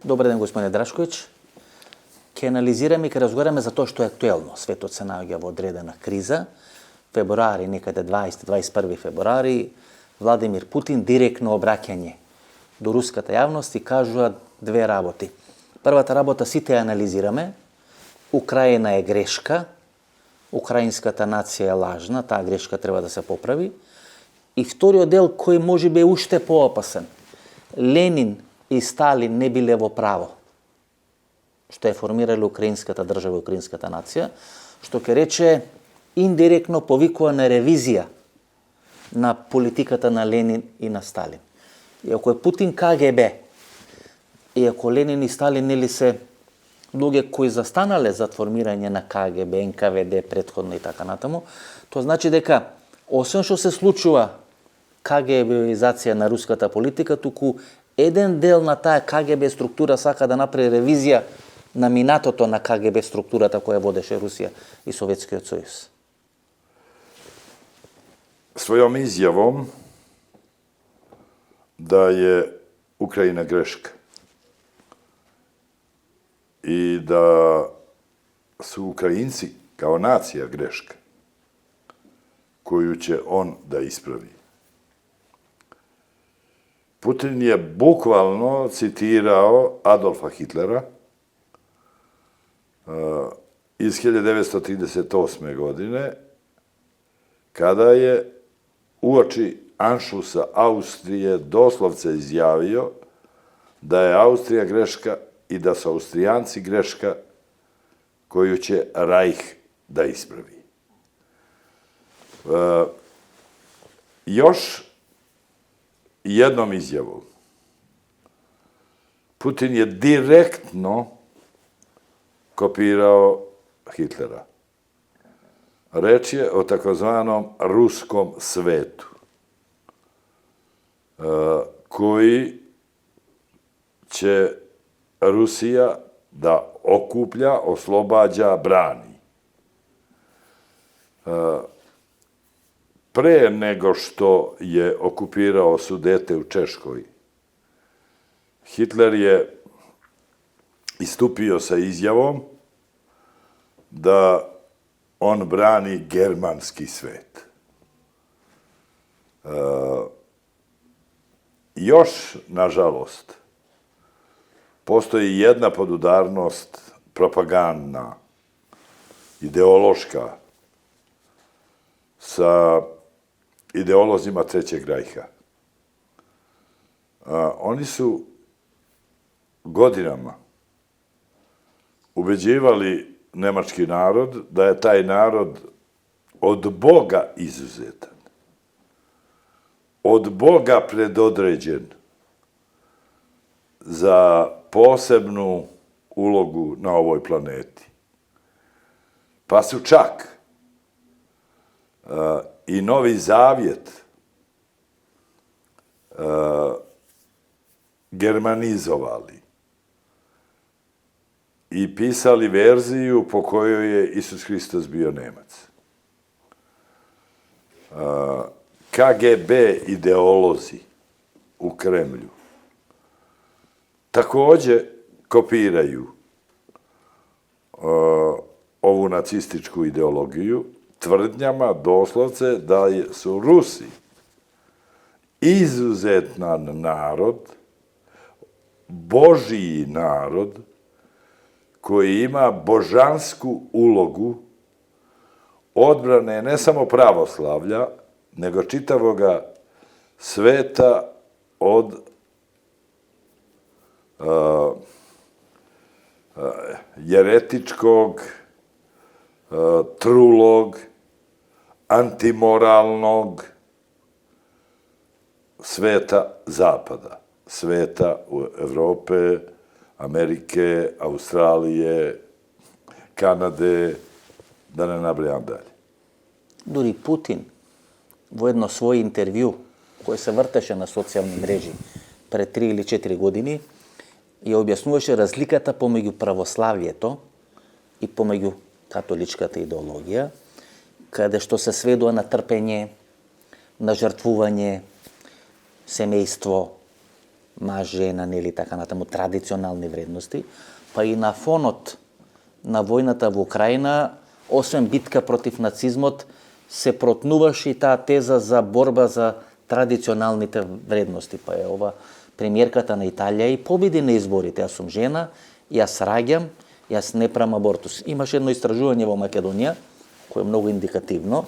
Добар ден, господине Драшковиќ. Ке анализираме и ке разговараме за тоа што е актуелно. Светот се наоѓа во одредена криза. Февруари, некаде 20-21 февруари, Владимир Путин директно обраќање до руската јавност и кажува две работи. Првата работа сите ја анализираме. Украина е грешка, украинската нација е лажна, таа грешка треба да се поправи. И вториот дел кој може би е уште поопасен. Ленин и Сталин не биле во право, што е формирале украинската држава и украинската нација, што ке рече индиректно повикува на ревизија на политиката на Ленин и на Сталин. И ако е Путин КГБ, и ако Ленин и Сталин нели се луѓе кои застанале за формирање на КГБ, НКВД претходно и така натаму, тоа значи дека освен што се случува КГБизација на руската политика, туку еден дел на таа КГБ структура сака да направи ревизија на минатото на КГБ структурата која водеше Русија и Советскиот сојуз. Svojom izjavom da je Ukrajina greška i da su Ukrajinci kao nacija greška koju će on da ispravi. Putin je bukvalno citirao Adolfa Hitlera iz 1938. godine, kada je uoči Anšlusa Austrije doslovce izjavio da je Austrija greška i da su Austrijanci greška koju će Reich da ispravi. Još jednom izjavom Putin je direktno kopirao Hitlera. Reč je o takozvanom ruskom svetu, koji će Rusija da okuplja, oslobađa, brani. Pre nego što je okupirao Sudete u Češkoj, Hitler je istupio sa izjavom da on brani germanski svet. Još, nažalost, postoji jedna podudarnost propagandna, ideološka, sa ideolozima Trećeg rajha. Oni su godinama ubeđivali nemački narod da je taj narod od Boga izuzetan, od Boga predodređen za posebnu ulogu na ovoj planeti. Pa su čak i Novi Zavjet germanizovali i pisali verziju po kojoj je Isus Hristos bio Nemac. KGB ideolozi u Kremlju takođe kopiraju ovu nacističku ideologiju tvrdnjama doslovce da su Rusi izuzetan narod, Božiji narod, koji ima božansku ulogu odbrane ne samo pravoslavlja, nego čitavoga sveta od jeretičkog, trulog, antimoralnog sveta zapada, sveta Evrope, Amerike, Australije, Kanade, da ne nabrajam dalje. Дури Путин во едно свој интервју кој се вртеше на социјални мрежи пред 3 или 4 години ја објаснуваше разликата помеѓу православието и помеѓу католичката идеологија, каде што се сведува на трпење, на жртвување, семејство, маж, жена, нели така натаму традиционални вредности, па и на фонот на војната во Украина, освен битка против нацизмот, се протнуваше и таа теза за борба за традиционалните вредности. Па е ова премиерката на Италија и победи на изборите. Јас сум жена, јас раѓам, јас не правам абортус. Имаше едно истражување во Македонија, кое е многу индикативно.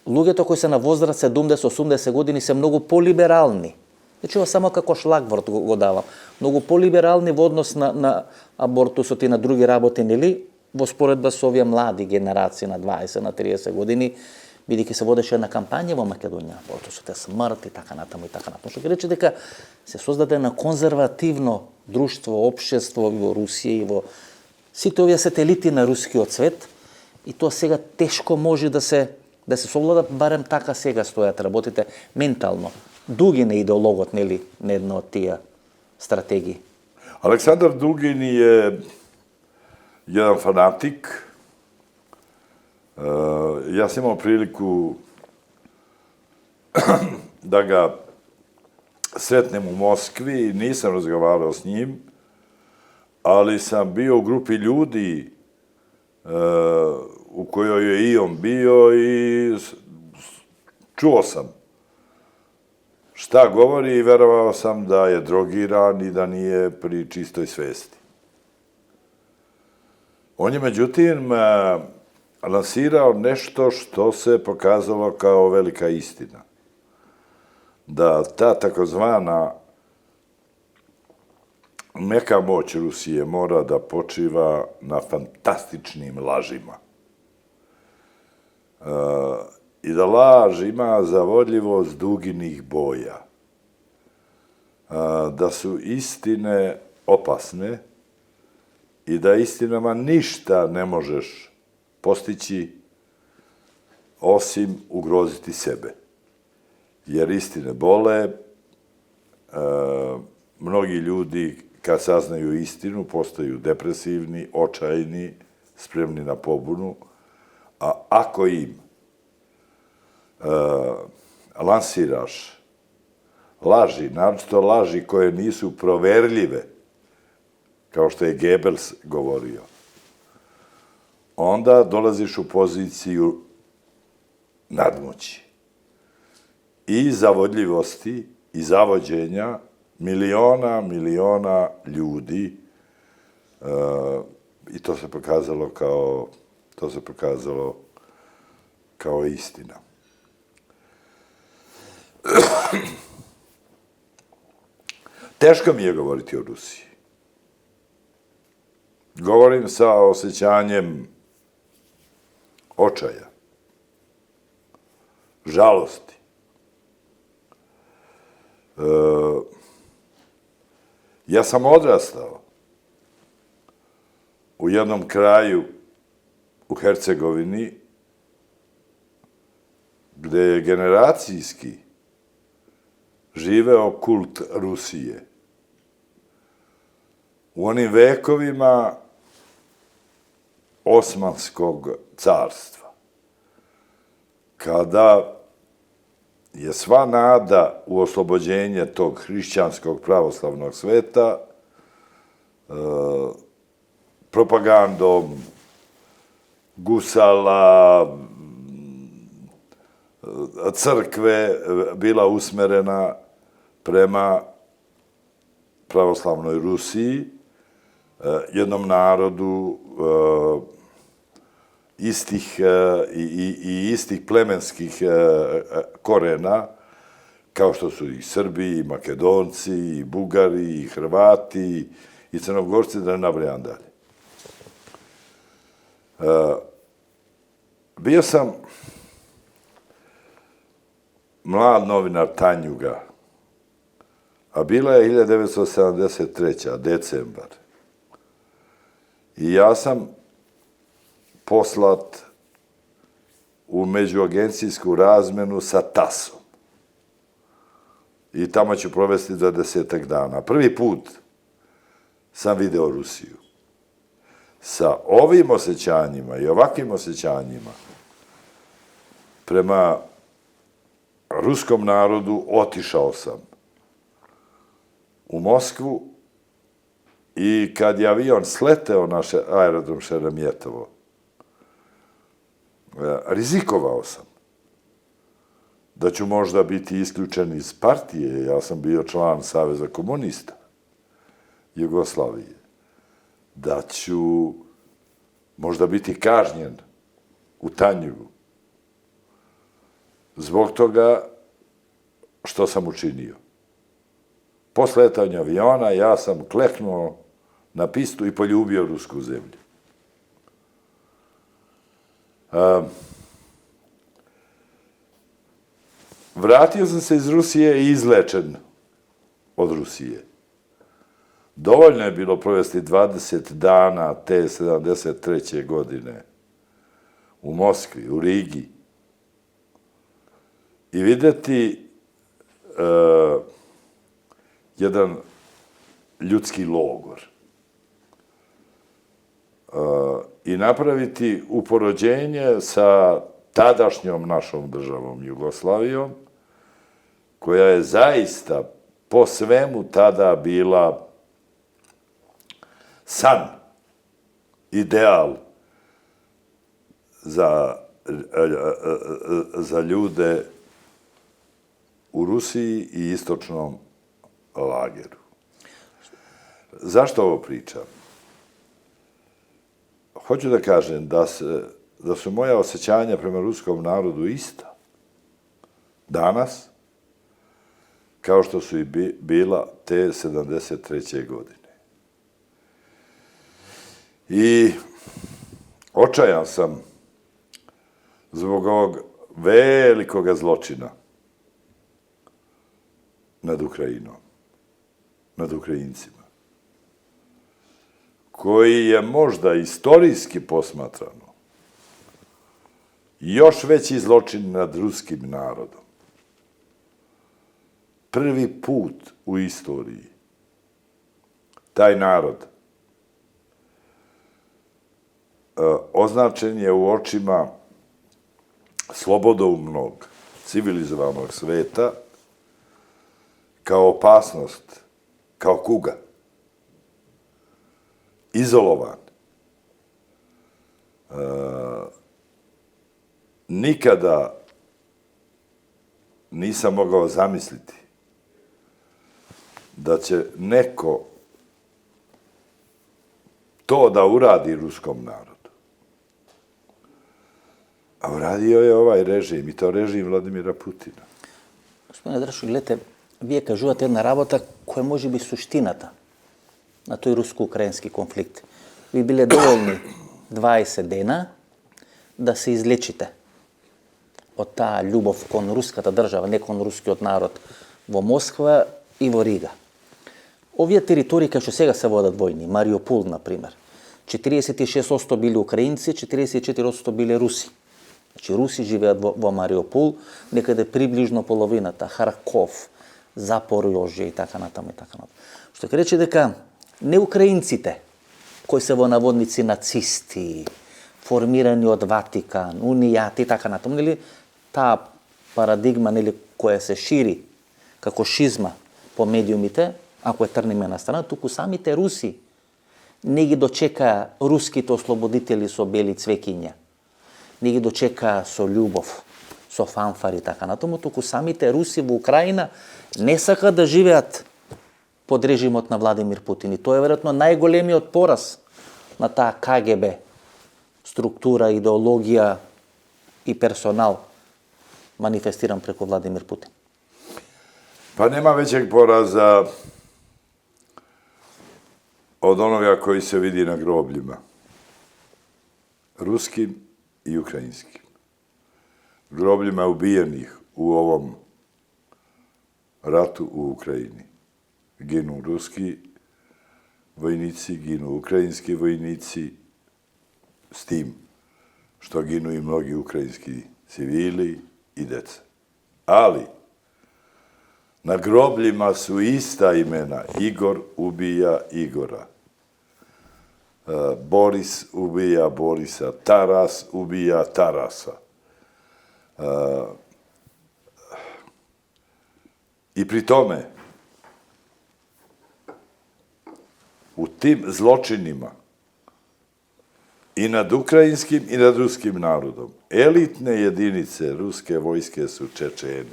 Луѓето кои се на возраст 70-80 години се многу полиберални. Значи, ова само како шлагворд го давам. Многу полиберални во однос на абортусот и на други работи, нели? Во споредба со овие млади генерации на 20, на 30 години, бидејќи се водеше една кампања во Македонија, абортусот е смрт и така натаму и така натаму. Што ќе рече дека се создаде на конзервативно друштво, општество во Русија и во сите овие сателити на рускиот свет, и тоа сега тешко може да се совлада, барем така сега стојат работите ментално. Дугин е идеологот, нели, на една од тие стратегии. Aleksandar Dugin je jedan fanatik. Ja sam imao priliku da ga sretnem u Moskvi, nisam razgovarao s njim, ali sam bio u grupi ljudi u kojoj je i on bio i čuo sam šta govori i verovao sam da je drogiran i da nije pri čistoj svesti. On je, međutim, lansirao nešto što se pokazalo kao velika istina. Da ta takozvana meka moć Rusije mora da počiva na fantastičnim lažima. I da laž ima zavodljivost duginih boja. Da su istine opasne i da istinama ništa ne možeš postići osim ugroziti sebe. Jer istine bole, mnogi ljudi kad saznaju istinu postaju depresivni, očajni, spremni na pobunu, a ako im lansiraš laži, naročito laži koje nisu proverljive, kao što je Goebbels govorio, onda dolaziš u poziciju nadmoći i zavodljivosti i zavođenja miliona ljudi, i to se pokazalo kao istina. Teško mi je govoriti o Rusiji. Govorim sa osjećanjem očaja, žalosti. Ja sam odrastao u jednom kraju u Hercegovini gde je generacijski živeo kult Rusije. U onim vekovima Osmanskog carstva, kada je sva nada u oslobođenje tog hrišćanskog pravoslavnog sveta propagandom gusala, crkve bila usmerena prema pravoslavnoj Rusiji, jednom narodu istih plemenskih korena, kao što su i Srbi, i Makedonci, i Bugari, i Hrvati, i Crnogorci, da ne nabrajam dalje. Bio sam mlad novinar Tanjuga, a bila je 1973. decembar. I ja sam poslat u međuagencijsku razmenu sa TAS-om. I tamo ću provesti 20 dana. Prvi put sam video Rusiju. Sa ovim osjećanjima i ovakvim osjećanjima prema ruskom narodu otišao sam u Moskvu i kad je avion sleteo na aerodrom Šeremetjevo, rizikovao sam da ću možda biti isključen iz partije. Ja sam bio član Saveza komunista Jugoslavije. Da ću možda biti kažnjen u Tanjugu zbog toga što sam učinio. Po sletanju aviona ja sam kleknuo na pistu i poljubio rusku zemlju. Vratio sam se iz Rusije i izlečen od Rusije. Dovoljno je bilo provesti 20 dana te 73. godine u Moskvi, u Rigi i videti jedan ljudski logor i napraviti uporođenje sa tadašnjom našom državom Jugoslavijom, koja je zaista po svemu tada bila san, ideal za ljude u Rusiji i istočnom lageru. Zašto ovo pričam? Hoću da kažem da su moja osjećanja prema ruskom narodu ista danas, kao što su i bila te 73. godine. I očajan sam zbog ovog velikoga zločina nad Ukrajinom, nad Ukrajincima, koji je možda istorijski posmatrano još veći zločin nad ruskim narodom. Prvi put u istoriji taj narod označen je u očima slobodoumnog, civilizovanog sveta kao opasnost, kao kuga, izolovan. Nikada nisam mogao zamisliti da će neko to da uradi ruskom narodu. A uradio je ovaj režim, i to režim Vladimira Putina. Gospodine Drašo, gledajte, вие кажувате една работа која може би суштината на тој руско-украински конфликт. Ви биле доволни 20 дена да се излечите од таа љубов кон руската држава, не кон рускиот народ во Москва и во Рига. Овие територии кај што сега се водат војни, Мариупол, например, 46% биле украинци, 44% биле руси. Значи, руси живеат во Мариупол, некаде приближно половината, Харков, Запорожје и така натаму и така натаму. Што ќе рече дека не украинците, кои се во наводници нацисти, формирани од Ватикан, унијати и така натаму, нели, таа парадигма, нели, која се шири како шизма по медиумите, ако е трниме на страна, туку самите руси не ги дочека руските ослободители со бели цвекиња, не ги дочека со љубов, со фанфари и така натаму, туку самите руси во Украина не сакаат да живеат под режимот на Владимир Путин. И тоа е веројатно најголемиот пораз на таа КГБ структура, идеологија и персонал манифестиран преку Владимир Путин. Pa nema većeg poraza od onoga koji se vidi na grobljima, ruskim i ukrajinskim. Grobljima ubijenih u ovom ratu u Ukrajini. Ginu ruski vojnici, ginu ukrajinski vojnici, s tim što ginu i mnogi ukrajinski civili i deca. Ali na grobljima su ista imena. Igor ubija Igora. Boris ubija Borisa. Taras ubija Tarasa. I pri tome tim zločinima i nad ukrajinskim i nad ruskim narodom. Elitne jedinice ruske vojske su Čečeni.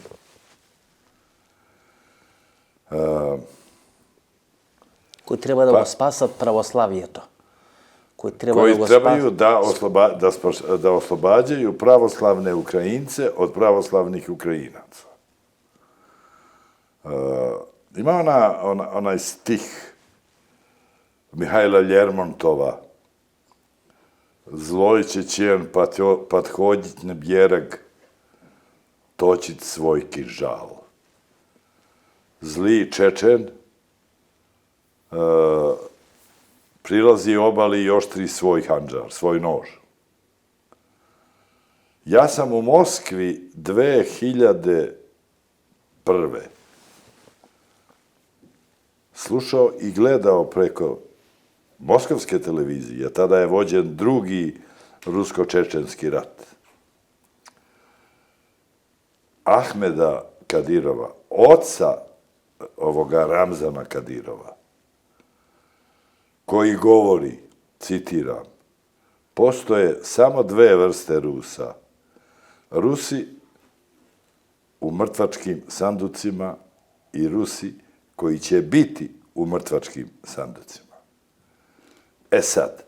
Koji treba da go spasat pravoslavljeto. Koji Koji trebaju da oslobađaju pravoslavne Ukrajince od pravoslavnih Ukrajinaca. Ima onaj stih Mihajla Ljermontova, Zloj Čečen подходит на берег, точит svoj кинжал. Zli Čečen prilazi obali i oštri svoj handžar, svoj nož. Ja sam u Moskvi 2001. slušao i gledao preko moskovske televizije, a tada je vođen drugi rusko-čečenski rat. Ahmeda Kadirova, oca ovoga Ramzana Kadirova, koji govori, citiram, postoje samo dve vrste Rusa. Rusi u mrtvačkim sanducima i Rusi koji će biti u mrtvačkim sanducima. E sad,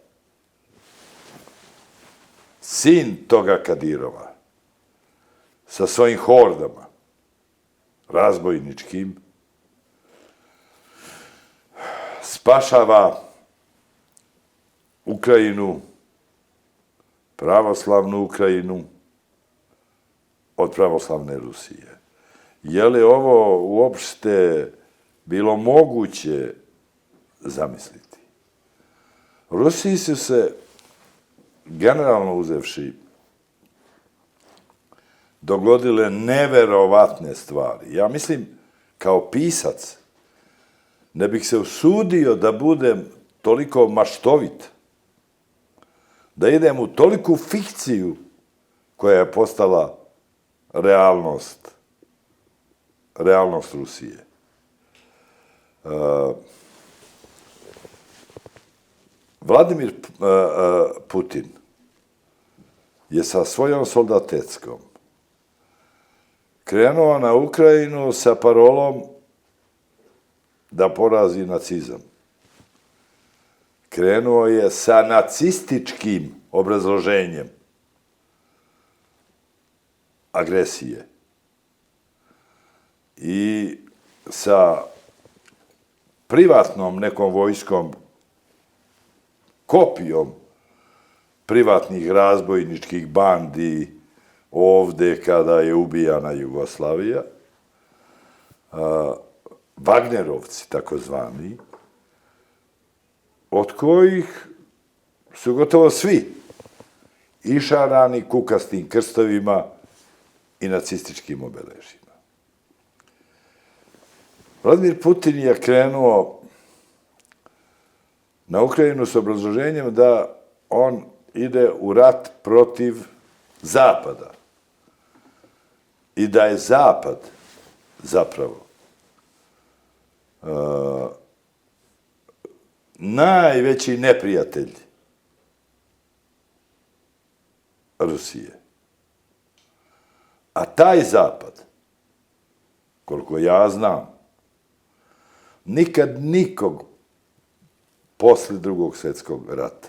sin toga Kadirova sa svojim hordama razbojničkim spašava Ukrajinu, pravoslavnu Ukrajinu od pravoslavne Rusije. Je li ovo uopšte bilo moguće zamisliti? Rusiji su se, generalno uzevši, dogodile neverovatne stvari. Ja mislim, kao pisac, ne bih se usudio da budem toliko maštovit, da idem u toliku fikciju koja je postala realnost Rusije. Vladimir Putin je sa svojom soldateckom krenuo na Ukrajinu sa parolom da porazi nacizam. Krenuo je sa nacističkim obrazloženjem agresije i sa privatnom nekom vojskom, kopijom privatnih razbojničkih bandi ovde kada je ubijana Jugoslavija, Vagnerovci, takozvani, od kojih su gotovo svi išarani kukastim krstovima i nacističkim obeležjima. Vladimir Putin je krenuo na Ukrajinu s obrazloženjem da on ide u rat protiv Zapada i da je Zapad zapravo najveći neprijatelj Rusije. A taj Zapad, koliko ja znam, nikad nikog posle Drugog svjetskog rata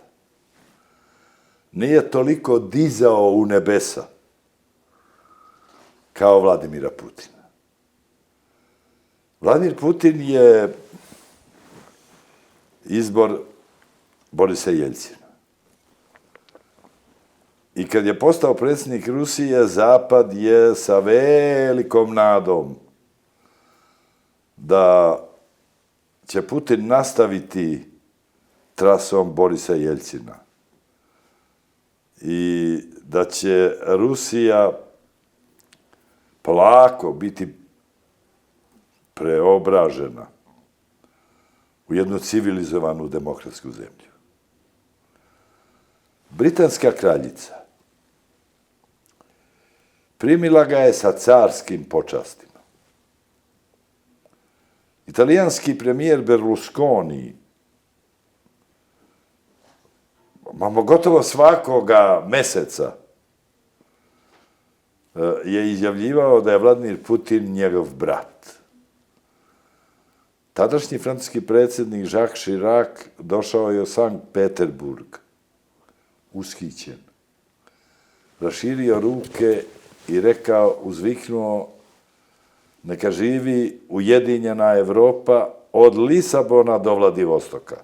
nije toliko dizao u nebesa kao Vladimira Putina. Vladimir Putin je izbor Borisa Jeljcina. I kad je postao predsjednik Rusije, Zapad je sa velikom nadom da će Putin nastaviti trasom Borisa Jeljcina i da će Rusija polako biti preobražena u jednu civilizovanu demokratsku zemlju. Britanska kraljica primila ga je sa carskim počastima. Italijanski premijer Berlusconi gotovo svakoga meseca je izjavljivao da je Vladimir Putin njegov brat. Tadašnji francuski predsjednik Jacques Chirac došao je u Sankt Peterburg, ushićen, raširio ruke i rekao, uzviknuo, neka živi ujedinjena Evropa od Lisabona do Vladivostoka.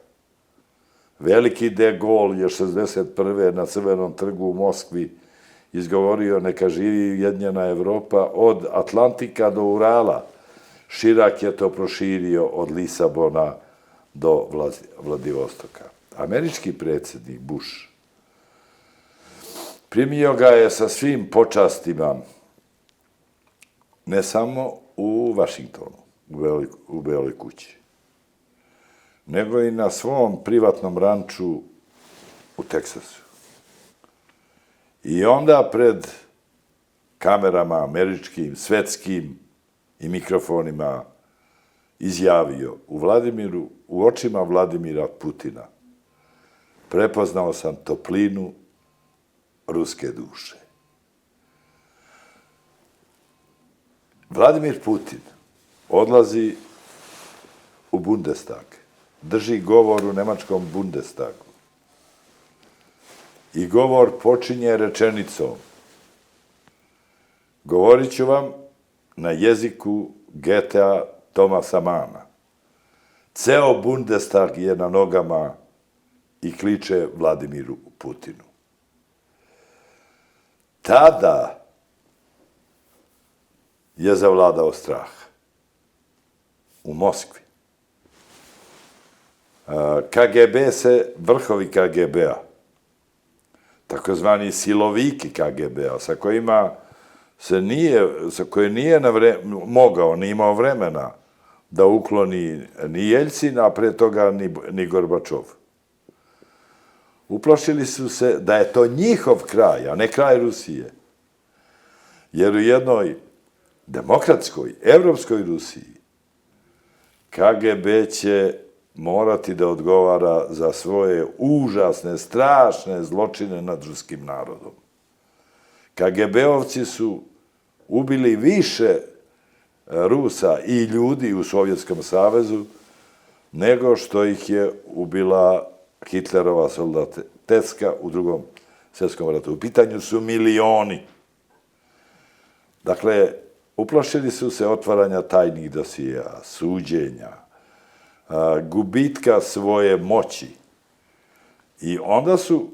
Veliki de Gaulle je 61. na Crvenom trgu u Moskvi izgovorio, neka živi ujedinjena Evropa od Atlantika do Urala. Chirac je to proširio od Lisabona do Vladivostoka. Američki predsjednik Bush primio ga je sa svim počastima, ne samo u Vašingtonu, u Beloj kući, nego i na svom privatnom ranču u Teksasu. I onda pred kamerama američkim, svetskim i mikrofonima izjavio u očima Vladimira Putina prepoznao sam toplinu ruske duše. Vladimir Putin odlazi u Bundestag, drži govor u nemačkom Bundestagu. I govor počinje rečenicom: govorit ću vam na jeziku Goethea Thomasa Mana. Ceo Bundestag je na nogama i kliče Vladimiru Putinu. Tada je zavladao strah u Moskvi. Vrhovi KGB-a, takozvani siloviki KGB-a, sa koje nije mogao, ni imao vremena da ukloni ni Jeljcin, a pre toga ni Gorbačov. Uplašili su se da je to njihov kraj, a ne kraj Rusije. Jer u jednoj demokratskoj, evropskoj Rusiji KGB će morati da odgovara za svoje užasne, strašne zločine nad ruskim narodom. KGB-ovci su ubili više Rusa i ljudi u Sovjetskom savezu nego što ih je ubila Hitlerova soldateska u Drugom svjetskom ratu. U pitanju su milioni. Dakle, uplašili su se otvaranja tajnih dosija, suđenja, gubitka svoje moći. I onda su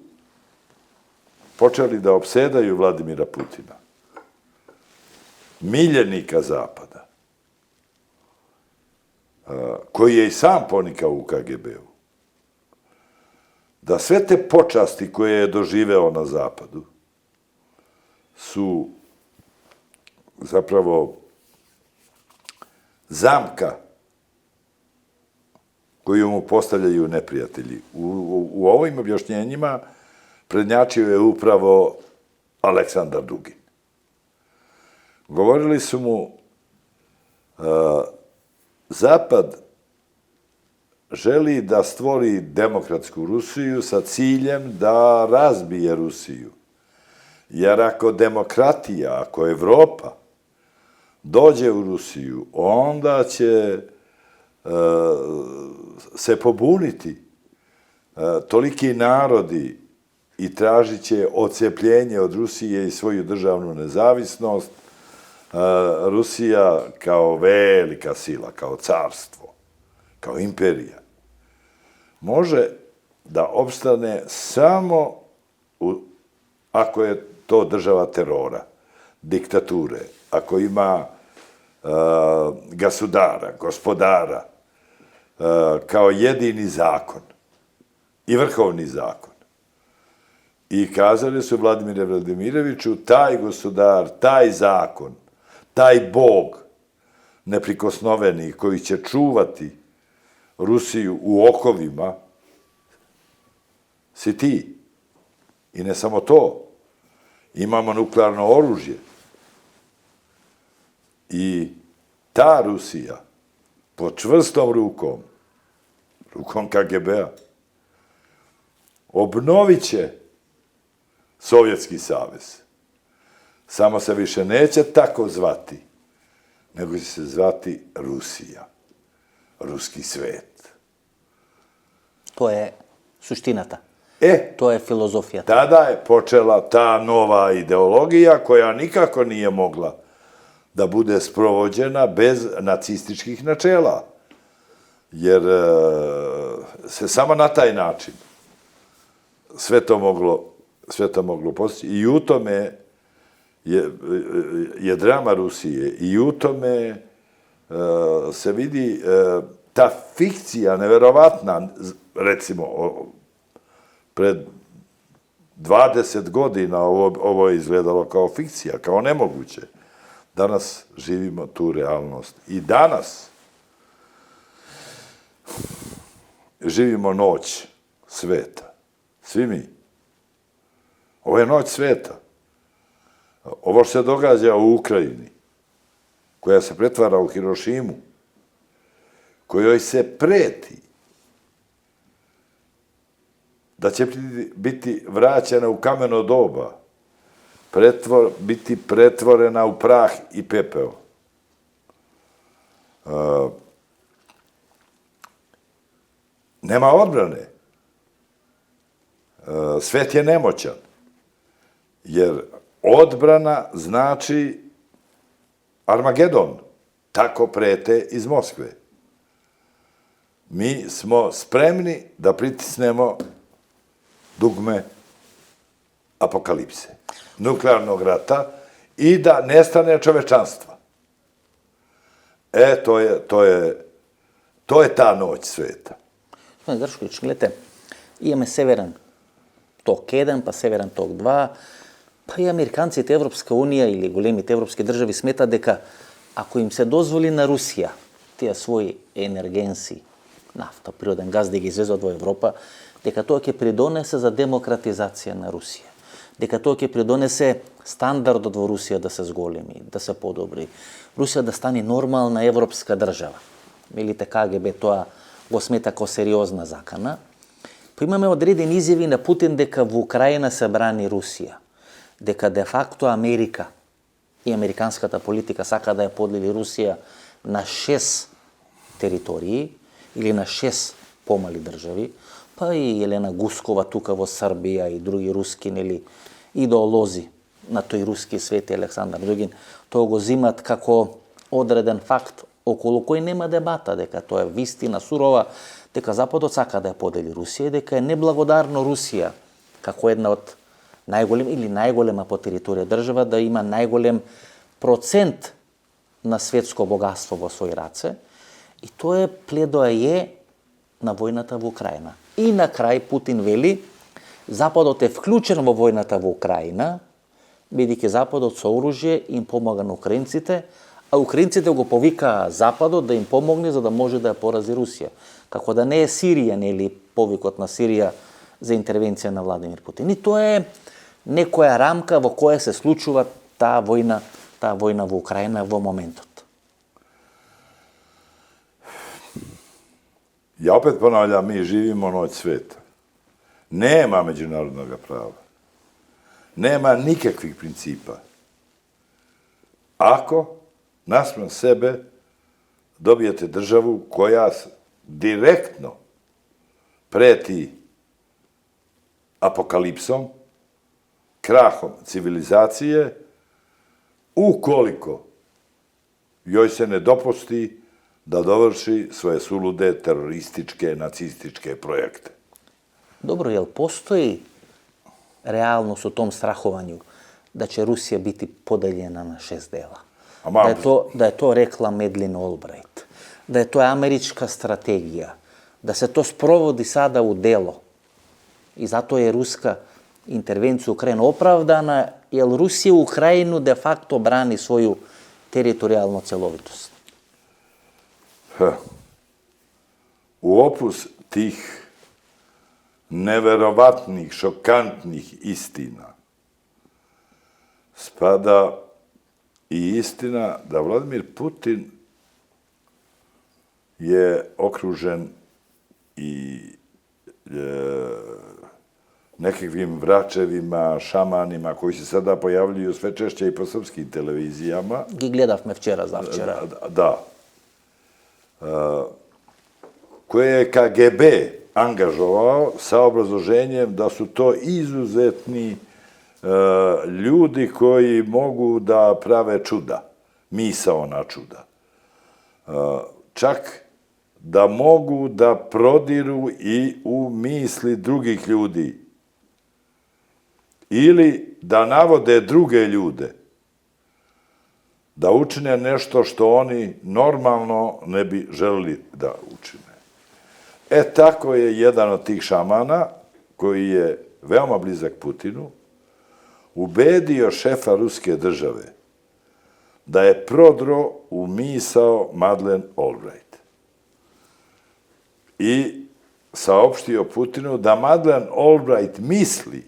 počeli da opsedaju Vladimira Putina, miljenika Zapada, koji je i sam ponikao u KGB-u, da sve te počasti koje je doživeo na Zapadu su zapravo zamka koju mu postavljaju neprijatelji. U ovim objašnjenjima prednjačio je upravo Aleksandar Dugin. Govorili su mu, Zapad želi da stvori demokratsku Rusiju sa ciljem da razbije Rusiju. Jer ako demokratija, ako Evropa dođe u Rusiju, onda će se pobuniti toliki narodi i tražit će odcepljenje od Rusije i svoju državnu nezavisnost. Rusija kao velika sila, kao carstvo, kao imperija, može da opstane samo ako je to država terora, diktature, ako ima gasudara, gospodara, kao jedini zakon i vrhovni zakon. I kazali su Vladimire Vladimiroviću, taj gospodar, taj zakon, taj Bog neprikosnoveni koji će čuvati Rusiju u okovima, si ti. I ne samo to, imamo nuklearno oružje. I ta Rusija, pod čvrstom rukom KGB-a, obnovit će Sovjetski savez. Samo se više neće tako zvati, nego će se zvati Rusija, ruski svet. To je suština ta. E, To je filozofija. tada je počela ta nova ideologija koja nikako nije mogla da bude sprovođena bez nacističkih načela. Jer se samo na taj način sve to moglo postići. I u tome je drama Rusije. I u tome se vidi ta fikcija neverovatna, recimo, pred 20 godina ovo je izgledalo kao fikcija, kao nemoguće. Danas živimo tu realnost. I danas živimo noć sveta. Svi mi. Ovo je noć sveta. Ovo što se događa u Ukrajini, koja se pretvara u Hirošimu, kojoj se preti da će biti vraćena u kameno doba, biti pretvorena u prah i pepeo. Nema odbrane. Svet je nemoćan. Jer odbrana znači Armagedon. Tako prete iz Moskve. Mi smo spremni da pritisnemo dugme apokalipse, nuklearnog rata i da nestane čovečanstva. To je ta noć sveta. Gospodin Gršković, gledajte, imamo Severan tok 1, pa Severan tok 2, pa i Amerikanci, te Evropska unija ili golemi te evropske državi smeta deka ako im se dozvoli na Rusija, tija svoji energensi, nafta, prirodan gaz, da ga izveze od Evropa, deka to ke pridonese za demokratizacija na Rusija. Deka to ke pridonese standard od Rusija da se zgolemi, da se podobri. Rusija da stane normalna evropska država. Milite KGB, to go smeta kao seriozna zakana. Pa imamo odreden izjavi na Putin deka v Ukrajina se brani Rusija. Deka de facto Amerika i amerikanska ta politika saka da je podeli Rusija na 6 teritoriji ili na 6 pomali državi, pa i Jelena Guskova, tukavo Srbija i drugi ruskin ili ideolozi na toj ruski svet, Aleksandar Dugin, to go zimat kako odreden fakt okolo koji nema debata, deka to je vistina surova, deka Zapad od saka da je podeli Rusije, deka je neblagodarno Rusija, kako jedna od najgolema po teritoriji država, da ima najgolem procent na svetsko bogatstvo vo svoji race. I to je pledoaje na vojната v Украjina. I na kraj Putin veli, Zapadot je vključen vo vojната v Украjina, бидејќи Западот со оружје им помага на украинците, а украинците го повика Западот да им помогне за да може да ја порази Русија. Како да не е Сирија, нели повикот на Сирија за интервенција на Владимир Путин. И тоа е некоја рамка во која се случува таа војна во Украjina во моментот. Ja opet ponavljam, mi živimo noć sveta. Nema međunarodnog prava. Nema nikakvih principa. Ako naspram sebe dobijete državu koja direktno preti apokalipsom, krahom civilizacije, ukoliko joj se ne dopusti da dovrši svoje sulude terorističke, nacističke projekte. Dobro, jel postoji realnost u tom strahovanju da će Rusija biti podeljena na 6 dela? Da je to rekla Madeleine Albright, da je to američka strategija, da se to sprovodi sada u delo. I zato je ruska intervencija u Ukrajinu opravdana, jer Rusija u Ukrajinu de facto brani svoju teritorijalnu celovitost. U opus tih neverovatnih, šokantnih istina spada i istina da Vladimir Putin je okružen i nekakvim vračevima, šamanima koji se sada pojavljuju sve češće i po srpskim televizijama. Ги гледавме вчера, завчера. Da. Koje je KGB angažovao sa obrazloženjem da su to izuzetni ljudi koji mogu da prave čuda, misaona čuda. Čak da mogu da prodiru i u misli drugih ljudi ili da navode druge ljude da učine nešto što oni normalno ne bi želeli da učine. Tako je jedan od tih šamana, koji je veoma blizak Putinu, ubedio šefa ruske države da je prodro u misao Madeleine Albright i saopštio Putinu da Madeleine Albright misli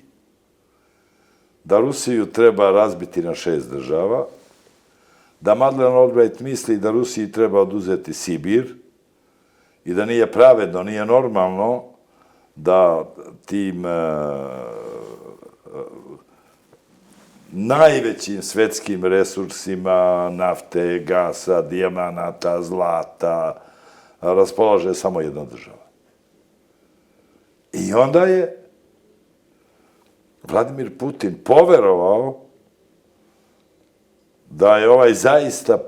da Rusiju treba razbiti na 6 država, da Madeleine Albright misli da Rusiji treba oduzeti Sibir i da nije pravedno, nije normalno da tim najvećim svetskim resursima nafte, gasa, dijamanata, zlata raspolaže samo jedna država. I onda je Vladimir Putin poverovao da je ovaj zaista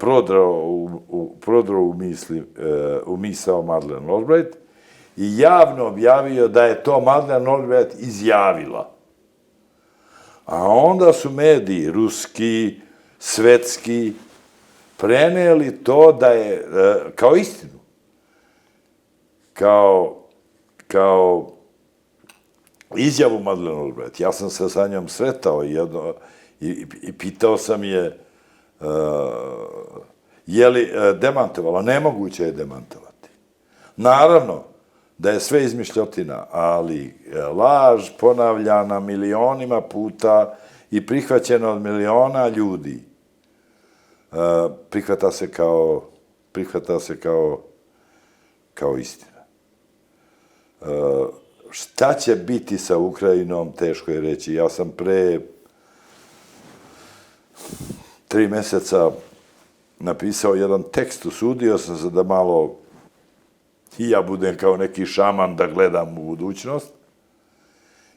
prodrao u misao Madeleine Albright i javno objavio da je to Madeleine Albright izjavila. A onda su mediji, ruski, svetski, preneli to da je, kao istinu, kao izjavu Madeleine Albright. Ja sam se sa njom sretao i pitao sam je je li demantovala. Nemoguće je demantovati. Naravno da je sve izmišljotina, ali laž ponavljana milionima puta i prihvaćena od miliona ljudi prihvata se kao istina. Šta će biti sa Ukrajinom, teško je reći. Ja sam pre 3 meseca napisao jedan tekst, usudio sam se da malo i ja budem kao neki šaman da gledam u budućnost.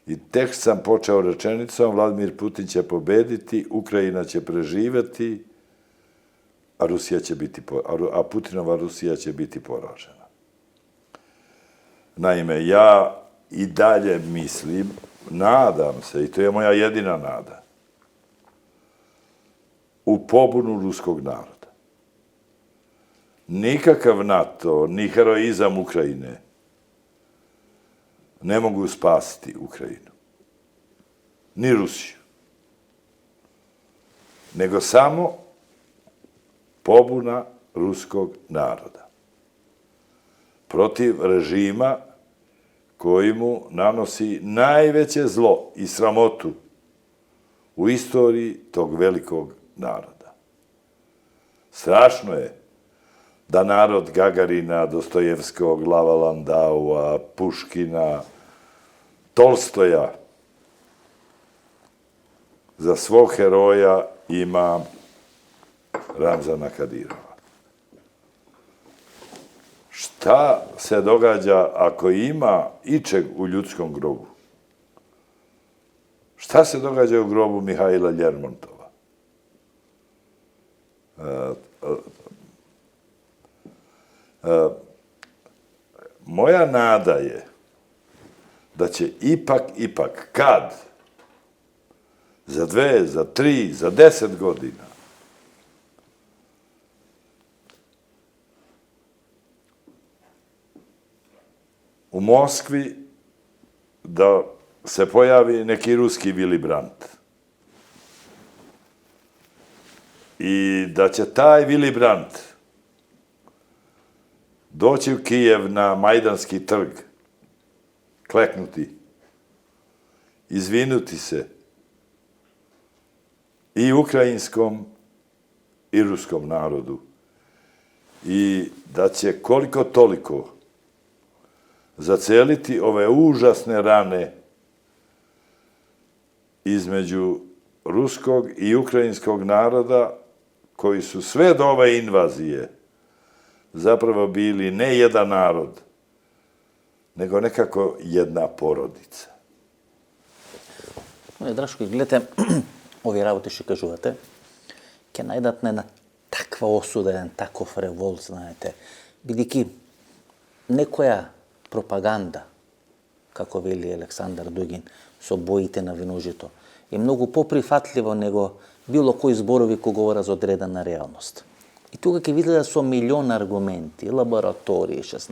I tekst sam počeo rečenicom: Vladimir Putin će pobediti, Ukrajina će preživeti, a Putinova Rusija će biti poražena. Naime, ja i dalje mislim, nadam se, i to je moja jedina nada, u pobunu ruskog naroda. Nikakav NATO, ni heroizam Ukrajine ne mogu spasiti Ukrajinu, ni Rusiju, nego samo pobuna ruskog naroda protiv režima koji mu nanosi najveće zlo i sramotu u istoriji tog velikog naroda. Strašno je da narod Gagarina, Dostojevskog, Lava Landaua, Puškina, Tolstoja za svog heroja ima Ramzana Kadirova. Šta se događa ako ima ičeg u ljudskom grobu? Šta se događa u grobu Mihajla Ljermontova? Moja nada je da će ipak, kad, za 2, za 3, za 10 godina, u Moskvi da se pojavi neki ruski Willy Brandt. I da će taj Willy Brandt doći u Kijev na Majdanski trg, kleknuti, izvinuti se i ukrajinskom i ruskom narodu i da će koliko toliko zaceliti ove užasne rane između ruskog i ukrajinskog naroda koji su sve do ove invazije zapravo bili ne jedan narod, nego nekako jedna porodica. Драшко, гледате, ови работи што кажувате, ќе најдат на една таква осуда, еден таков револт, знаете, бидејќи некоја пропаганда, како вели Александар Дугин, со боите на виножито, е многу поприфатливо него било кои зборови кои говорат за одредена реалност. И тука ќе видите со милион аргументи, лаборатории 16,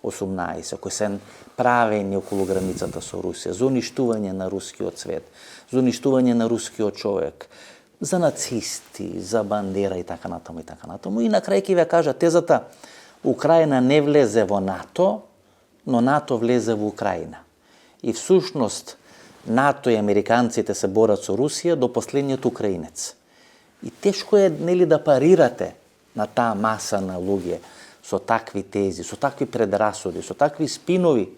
18, кои се правени околу границата со Русија, за уништување на рускиот свет, за уништување на рускиот човек, за нацисти, за бандера и така натаму и така натаму. И на крај ќе ви кажа тезата Украина не влезе во НАТО, но НАТО влезе во Украина. И всушност НАТО и американците се борат со Русија до последниот украинец. И тешко е нели да парирате на таа маса на луѓе со такви тези, со такви предрасуди, со такви спинови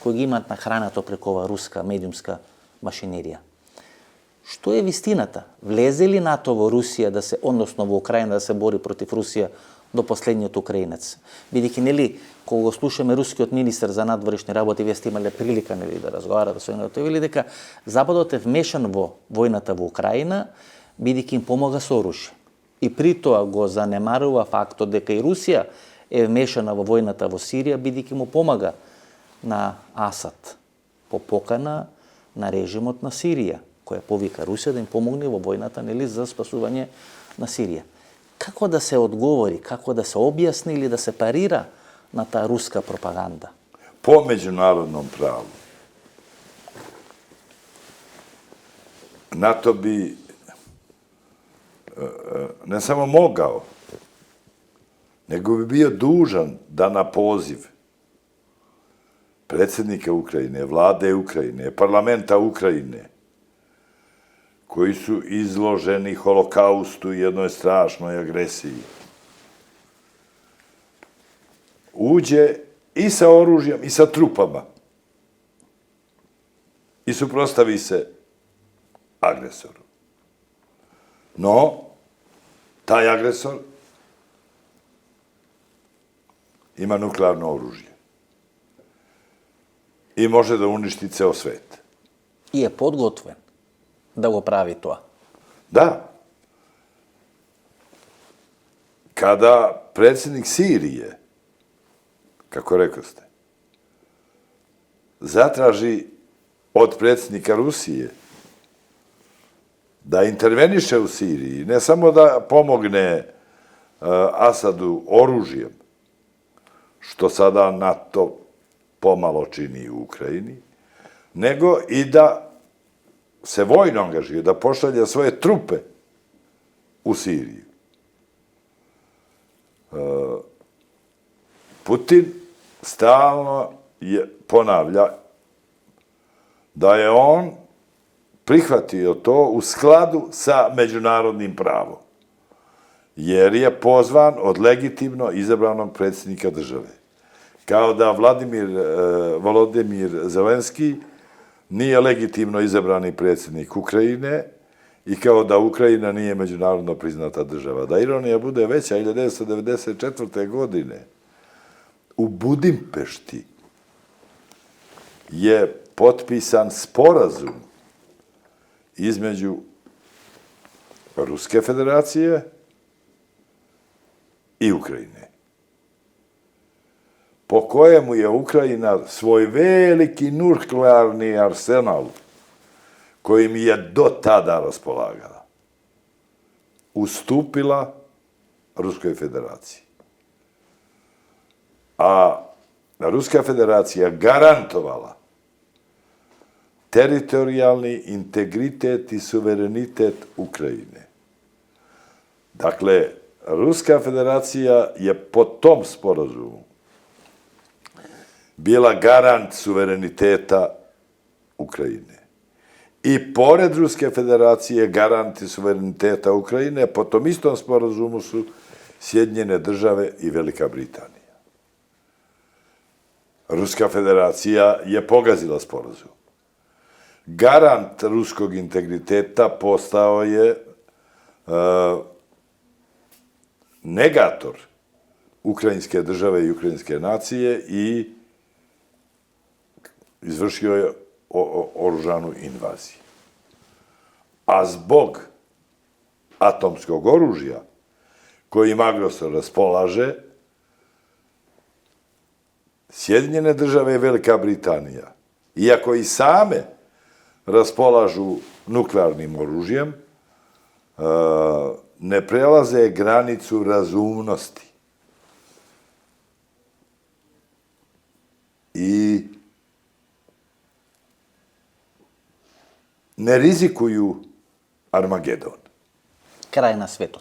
кои ги имат нахранато преку ова руска медиумска машинерија. Што е вистината? Влезе ли НАТО во Русија да се, односно во Украина да се бори против Русија до последниот украинец? Бидејќи нели кога го слушаме рускиот министер за надворешни работи, вие сте имале прилика нели да разговарате со него, тој вели дека Западот е вмешан во војната во Украина, бидејќи им помага со оружје. И при тоа го занемарува фактот дека и Русија е вмешана во војната во Сирија, бидејќи му помага на Асад по покана на режимот на Сирија, која повика Русија да им помогне во војната нели за спасување на Сирија. Како да се одговори, како да се објасни или да се парира на таа руска пропаганда? Po međunarodnom pravu NATO bi ne samo mogao, nego bi bio dužan da na poziv predsjednika Ukrajine, vlade Ukrajine, parlamenta Ukrajine, koji su izloženi holokaustu i jednoj strašnoj agresiji, uđe i sa oružjem i sa trupama i suprotstavi se agresoru. No, taj agresor ima nuklearno oružje i može da uništi ceo svet. И е подготвен да го прави тоа. Da. Kada predsjednik Sirije, kako rekoste, zatraži od predsjednika Rusije da interveniše u Siriji, ne samo da pomogne Asadu oružjem, što sada NATO pomalo čini u Ukrajini, nego i da se vojno angažuje, da pošalje svoje trupe u Siriju. Putin stalno ponavlja da je on prihvatio to u skladu sa međunarodnim pravom, jer je pozvan od legitimno izabranog predsjednika države. Kao da Volodimir Zelenski nije legitimno izabrani predsjednik Ukrajine i kao da Ukrajina nije međunarodno priznata država. Da ironija bude veća, 1994. godine u Budimpešti je potpisan sporazum između Ruske federacije i Ukrajine, po kojemu je Ukrajina svoj veliki nuklearni arsenal, kojim je do tada raspolagala, ustupila Ruskoj federaciji. A Ruska federacija garantovala teritorijalni integritet i suverenitet Ukrajine. Dakle, Ruska federacija je po tom sporazumu bila garant suvereniteta Ukrajine. I pored Ruske federacije garanti suvereniteta Ukrajine, po tom istom sporazumu su Sjedinjene države i Velika Britanija. Ruska federacija je pogazila sporazum. garant ruskog integriteta postao je negator ukrajinske države i ukrajinske nacije i izvršio je oružanu invaziju. A zbog atomskog oružja kojim agresor raspolaže, Sjedinjene države i Velika Britanija, iako i same raspolažu nuklearnim oružjem, ne prelaze granicu razumnosti. I ne rizikuju Armagedon. Kraj na svetu.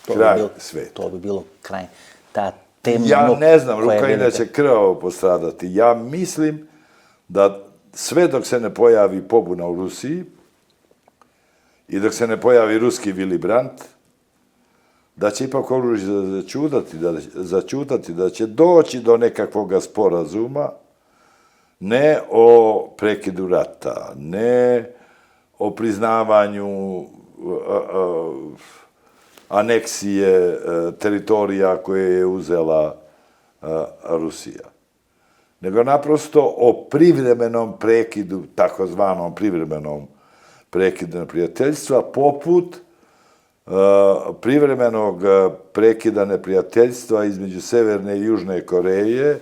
Kraj sveta. To bi bilo kraj. Ta temno... Ja ne znam, Ukrajina će krvavo postradati. Ja mislim da sve dok se ne pojavi pobuna u Rusiji i dok se ne pojavi ruski Willy Brandt, da će ipak oružje začutati, da će doći do nekakvog sporazuma, ne o prekidu rata, ne o priznavanju aneksije teritorija koje je uzela Rusija, nego naprosto o privremenom prekidu, takozvanom privremenom prekidu neprijateljstva, poput privremenog prekida neprijateljstva između Severne i Južne Koreje,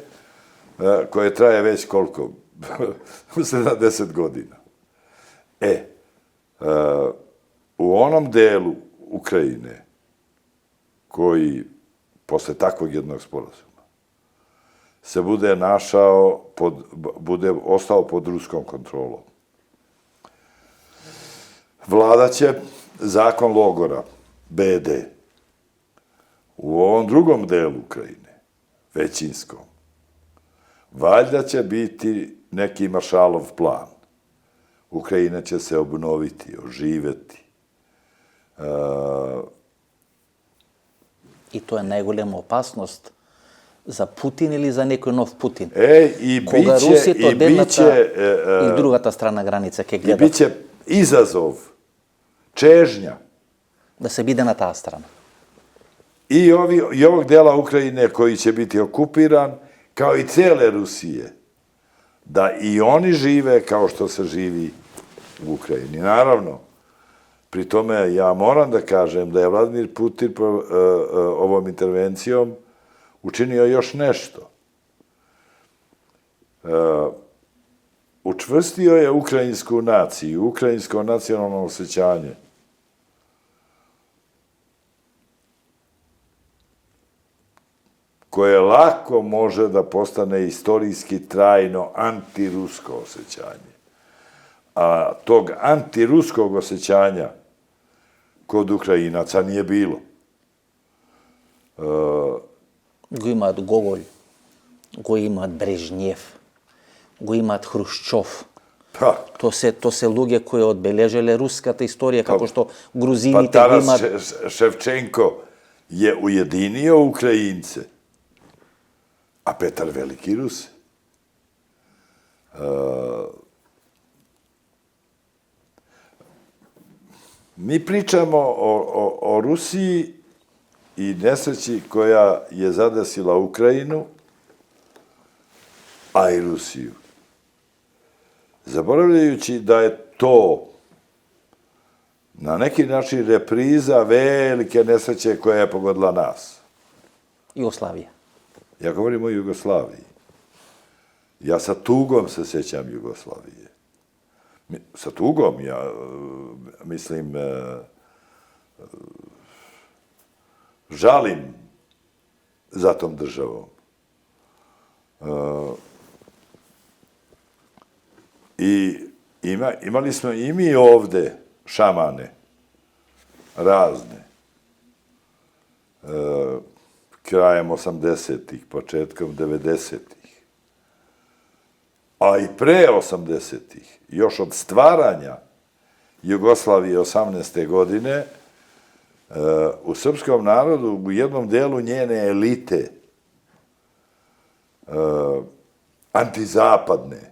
koje traje već koliko? 70 godina. U onom delu Ukrajine koji posle takvog jednog sporazuma se bude ostao pod ruskom kontrolom, vladaće zakon logora, BD. U ovom drugom delu Ukrajine, većinskom, valjda će biti neki Maršalov plan. Ukrajina će se obnoviti, oživeti. I to je najgoljema opasnost za Putin ili za neki nov Putin. I Koga Rusija to i druga ta strana granice ke gleda. I bit će izazov, čežnja. Da se bide na ta strana. I ovog dela Ukrajine koji će biti okupiran, kao i cele Rusije, da i oni žive kao što se živi u Ukrajini. Naravno, pri tome ja moram da kažem da je Vladimir Putin ovom intervencijom učinio još nešto. Učvrstio je ukrajinsku naciju, ukrajinsko nacionalno osjećanje. Koje lako može da postane istorijski trajno antirusko osjećanje. A tog antiruskog osjećanja kod Ukrajinaca nije bilo. Го имаат Гоголь, го имаат Брежнев, го имаат Хрушчов. То се луѓе кои одбележеле руската историја, како што грузините го имаат... Taras Ševčenko je ujedinio Ukrajince, a Petar Veliki Ruse. Mi pričamo o Rusiji i nesreći koja je zadesila Ukrajinu, a i Rusiju. Zaboravljajući da je to na neki način repriza velike nesreće koja je pogodila nas. Jugoslavija. Ja govorim o Jugoslaviji. Ja sa tugom se sjećam Jugoslavije. Sa tugom, ja mislim, žalim za tom državom. I imali smo i mi ovde šamane, razne, krajem 80-ih, početkom 90-ih, a i pre 80-ih, još od stvaranja Jugoslavije 18. godine, u srpskom narodu, u jednom delu njene elite, antizapadne,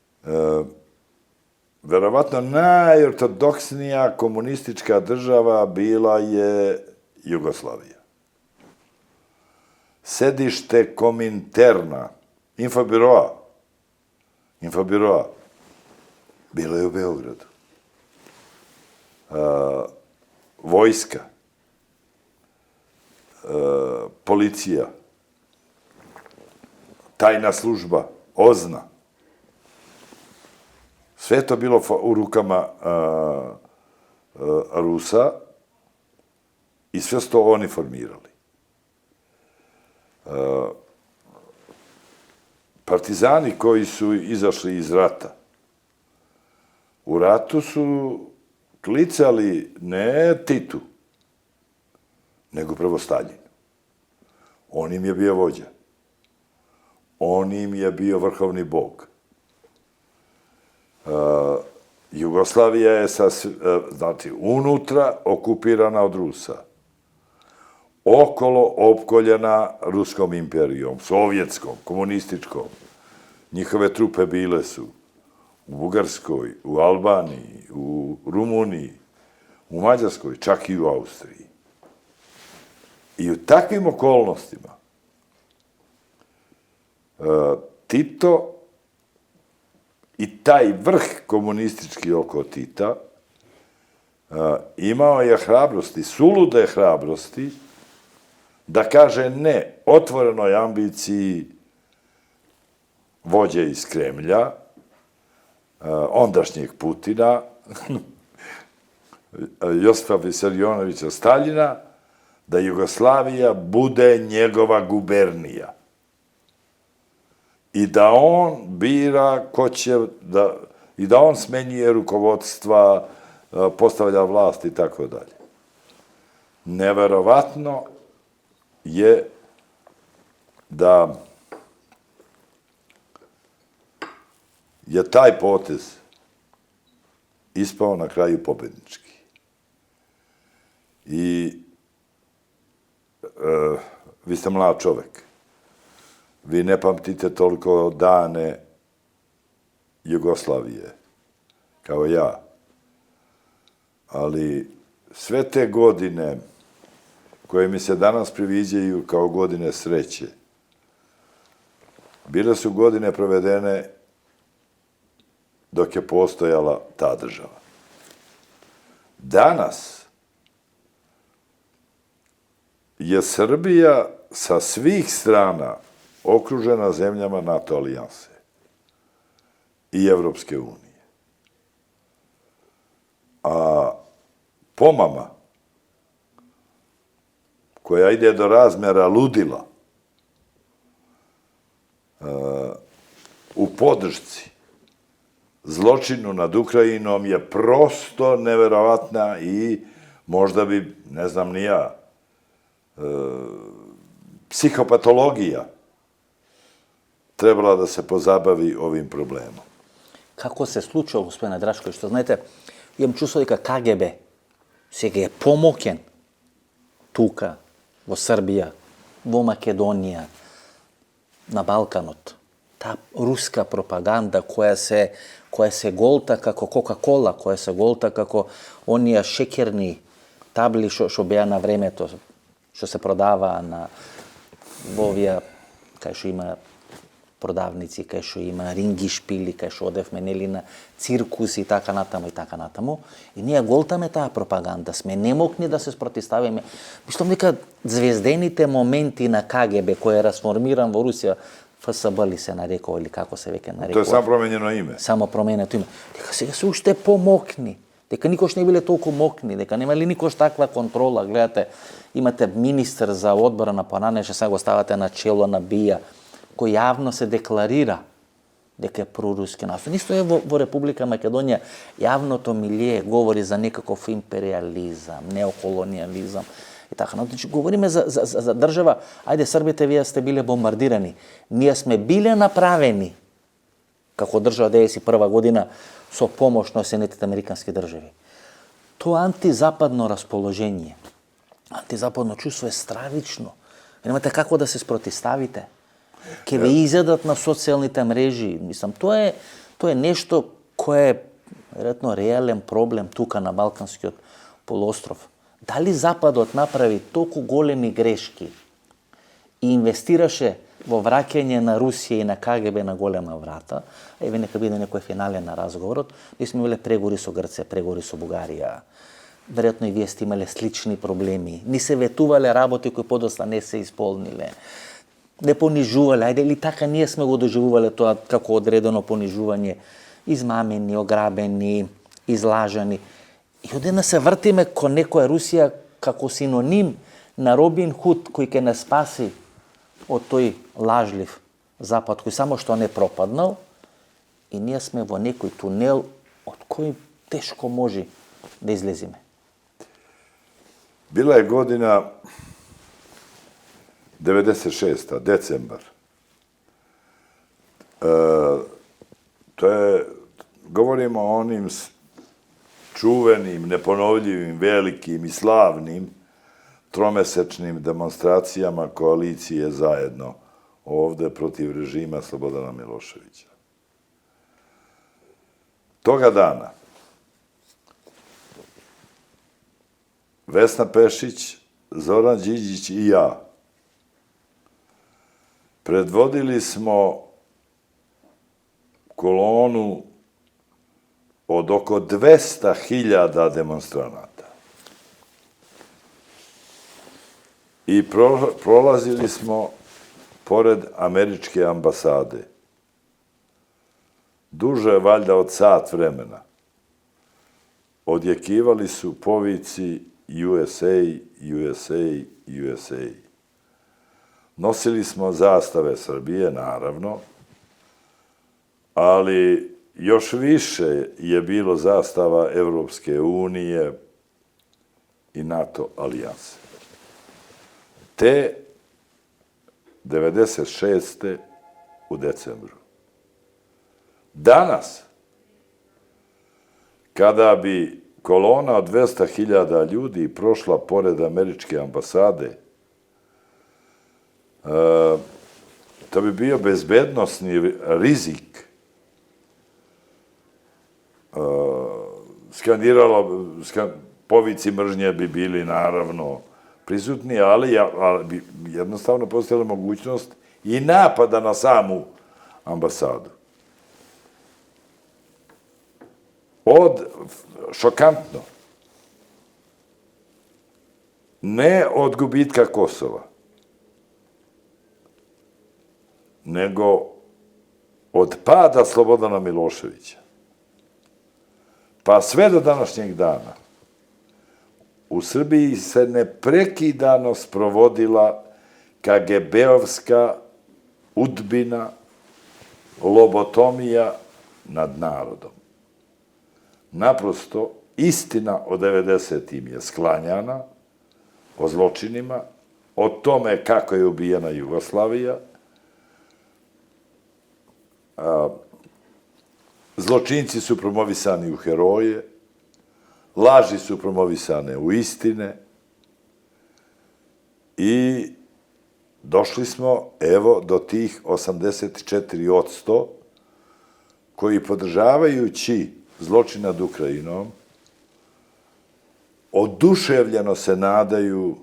Verovatno najortodoksnija komunistička država bila je Jugoslavija. Sedište Kominterna, Infobiroa, bilo je u Beogradu. Vojska, policija, tajna služba, OZNA. Sve je to bilo u rukama Rusa i sve su to oni formirali. Partizani koji su izašli iz rata, u ratu su klicali ne Titu, nego prvo Staljinu. On im je bio vođa. On im je bio vrhovni bog. Jugoslavija je, znači, unutra okupirana od Rusa. Okolo opkoljena Ruskom imperijom, sovjetskom, komunističkom. Njihove trupe bile su u Bugarskoj, u Albaniji, u Rumuniji, u Mađarskoj, čak i u Austriji. I u takvim okolnostima Tito i taj vrh komunistički oko Tita imao je hrabrosti, sulude hrabrosti, da kaže ne otvorenoj ambiciji vođe iz Kremlja, ondašnjeg Putina, Josipa Visarionovića Staljina, da Jugoslavija bude njegova gubernija. I da on bira ko će, i da on smenjuje rukovodstva, postavlja vlast i tako dalje. Neverovatno je da je taj potez ispao na kraju pobednički. I vi ste mlad čovek. Vi ne pamtite toliko dane Jugoslavije, kao ja. Ali sve te godine koje mi se danas priviđaju kao godine sreće, bile su godine provedene dok je postojala ta država. Danas je Srbija sa svih strana okružena zemljama NATO alijanse i Evropske unije. A pomama, koja ide do razmera ludila, u podršci zločinu nad Ukrajinom je prosto neverovatna i možda bi, ne znam ni ja, psihopatologija trebala da se pozabavi ovim problemom. Kako se slučilo, gospodine Drašković, što znate, imam čustvo da KGB se ga je pomoken tuka vo Srbija, vo Makedonija, na Balkanot. Ta ruska propaganda koja se golta kako Coca-Cola, koja se golta kako onija šekerni tabli što bija na vreme to što se prodava na Vovija, kaj što ima prodavnici, kaj što ima ringišpili, kaj što odev meneli na cirkus i taka natamo. I nije goltame ta propaganda. Sme ne mogli da se sprotistavime. Mislim, neka zvezdenite momenti na KGB koji je rasformiran v Rusija, FSB li se narekao ili kako se veke narekao. To je samo promenjeno ime. Samo promenjeno ime. Deka se ga se ušte pomokni. Deka nikoš ne bile toliko mokni. Deka nema li nikoš takva kontrola. Gledate, imate ministar za odbrana Panane, še sad go stavate na čelo nabija, koji javno se deklarira deka je proruski nastup. Isto je vo Republika Makedonija javno to milije govori za nekakav imperializam, neokolonijalizam i tako. Znači, govorime za država, ajde, Srbite, vi ste bili bombardirani. Nije sme bile napraveni, kako država 91. godina, so pomoćno Sjedinjenih Amerikanske državi. To antizapadno raspoloženje, antizapadno čustvo je stravično. Nemate kako da se sprotistavite. Ke vi izjadat na socijalnite mreži. Mislim, to To je nešto koje je vjerojatno realen problem tuka na Balkanski polostrov. Da li Zapadot napravi toliko golemi greški i investiraše vo vraćanje na Rusije i na KGB na golema vrata, a evo neka bude neko finale na razgovoru, mi smo imali pregovori su Grce, pregovori su Bugarija, verjetno i vi ste imali slični problemi. Ni se vetuvale rabote koje podosta ne se ispolnile. Ne ponižuvali, ajde, ili tako nije smo go doživljali to kako odredeno ponižuvanje, izmameni, ograbeni, izlažani. I odjedno se vrtime ko neko je Rusija kako sinonim na Robin Hood koji ke nas spasi od toj lažljiv zapad koji samo što ne propadnal i nije sme vo nekoj tunel od koji teško može da izlezime. Bila je godina 96. decembar. Govorimo o onim čuvenim, neponovljivim, velikim i slavnim tromesečnim demonstracijama koalicije zajedno ovde protiv režima Slobodana Miloševića. Toga dana Vesna Pešić, Zoran Đinđić i ja predvodili smo kolonu od oko 200.000 demonstranata. I prolazili smo pored američke ambasade. Duže, valjda od sat vremena. Odjekivali su povici USA, USA, USA. Nosili smo zastave Srbije, naravno, ali još više je bilo zastava Evropske unije i NATO alijanse. Te 96. u decembru. Danas, kada bi kolona od 200.000 ljudi prošla pored američke ambasade, to bi bio bezbednosni rizik. Povici mržnje bi bili naravno prisutni, ali bi jednostavno postojala mogućnost i napada na samu ambasadu. Šokantno, ne od gubitka Kosova, nego od pada Slobodana Miloševića, pa sve do današnjeg dana, u Srbiji se neprekidano sprovodila KGB-ovska udbina, lobotomija nad narodom. Naprosto, istina o 90-im je sklanjana, o zločinima, o tome kako je ubijena Jugoslavija. Zločinci su promovisani u heroje, laži su promovisane u istine i došli smo, evo, do tih 84% koji, podržavajući zločin nad Ukrajinom, oduševljeno se nadaju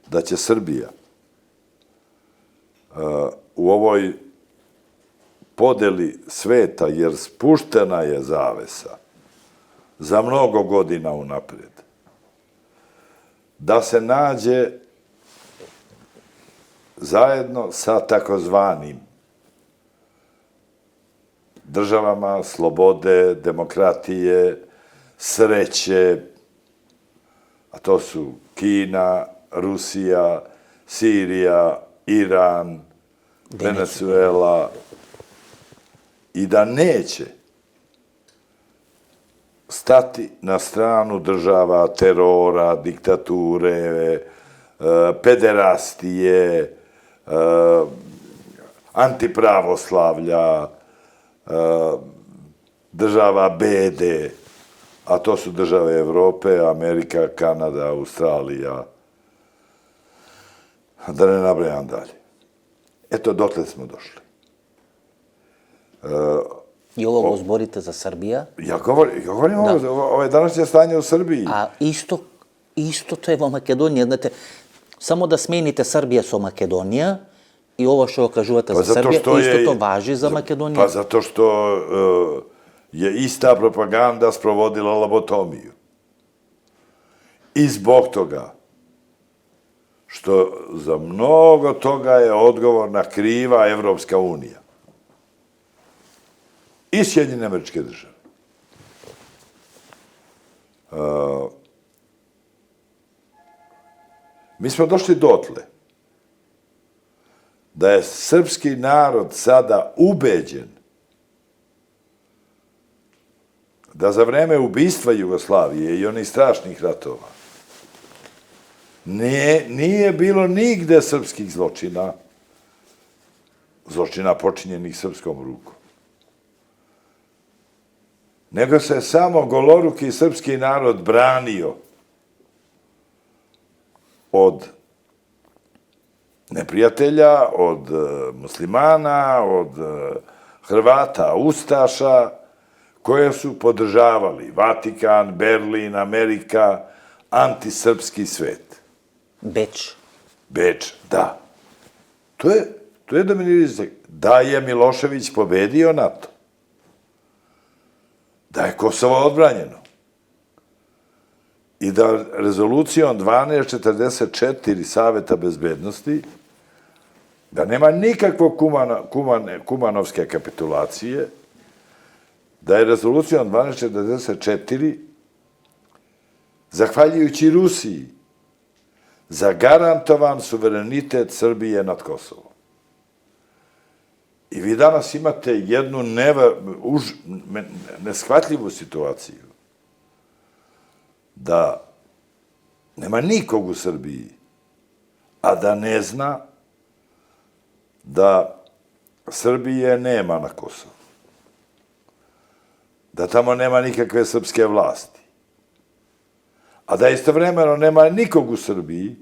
da će Srbija u ovoj podeli sveta, jer spuštena je zavesa za mnogo godina unapred, da se nađe zajedno sa takozvanim državama slobode, demokratije, sreće, a to su Kina, Rusija, Sirija, Iran, Venezuela, i da neće stati na stranu država terora, diktature, pederastije, antipravoslavlja, država bede, a to su države Evrope, Amerika, Kanada, Australija, da ne nabrajam dalje. Eto, dotle smo došli. I ovo go zborite za Srbija. Ja govorim ovo je današnje stanje u Srbiji. A isto to je vo Makedoniji. Znate, samo da smenite Srbija so Makedonija i ovo što kažuvate za Srbija, isto to važi za Makedoniju. Pa zato što je ista propaganda sprovodila lobotomiju. I zbog toga što za mnogo toga je odgovorna kriva Evropska unija. I Sjedinjene Američke Države. Mi smo došli dotle da je srpski narod sada ubeđen da za vreme ubistva Jugoslavije i onih strašnih ratova nije bilo nigde srpskih zločina počinjenih srpskom rukom. Nego se samo goloruki srpski narod branio od neprijatelja, od muslimana, od Hrvata, ustaša, koje su podržavali Vatikan, Berlin, Amerika, antisrpski svet. Beč, da. To je dominirajuće. Da je Milošević pobedio NATO. Da je Kosovo odbranjeno. I da rezolucijom 1244 Saveta bezbednosti, da nema nikakvog kumanovske kapitulacije, da je rezolucijom 1244, zahvaljujući Rusiji, zagarantovan suverenitet Srbije nad Kosovom. I vi danas imate jednu neshvatljivu situaciju da nema nikog u Srbiji, a da ne zna da Srbije nema na Kosovu. Da tamo nema nikakve srpske vlasti. A da istovremeno nema nikog u Srbiji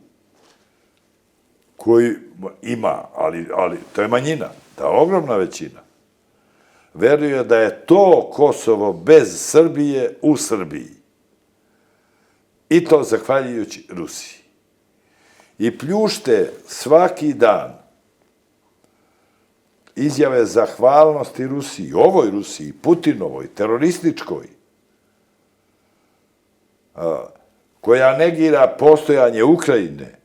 koji ima, ali to je manjina, ta ogromna većina, veruje da je to Kosovo bez Srbije u Srbiji. I to zahvaljujući Rusiji. I pljušte svaki dan izjave zahvalnosti Rusiji, ovoj Rusiji, Putinovoj, terorističkoj, koja negira postojanje Ukrajine,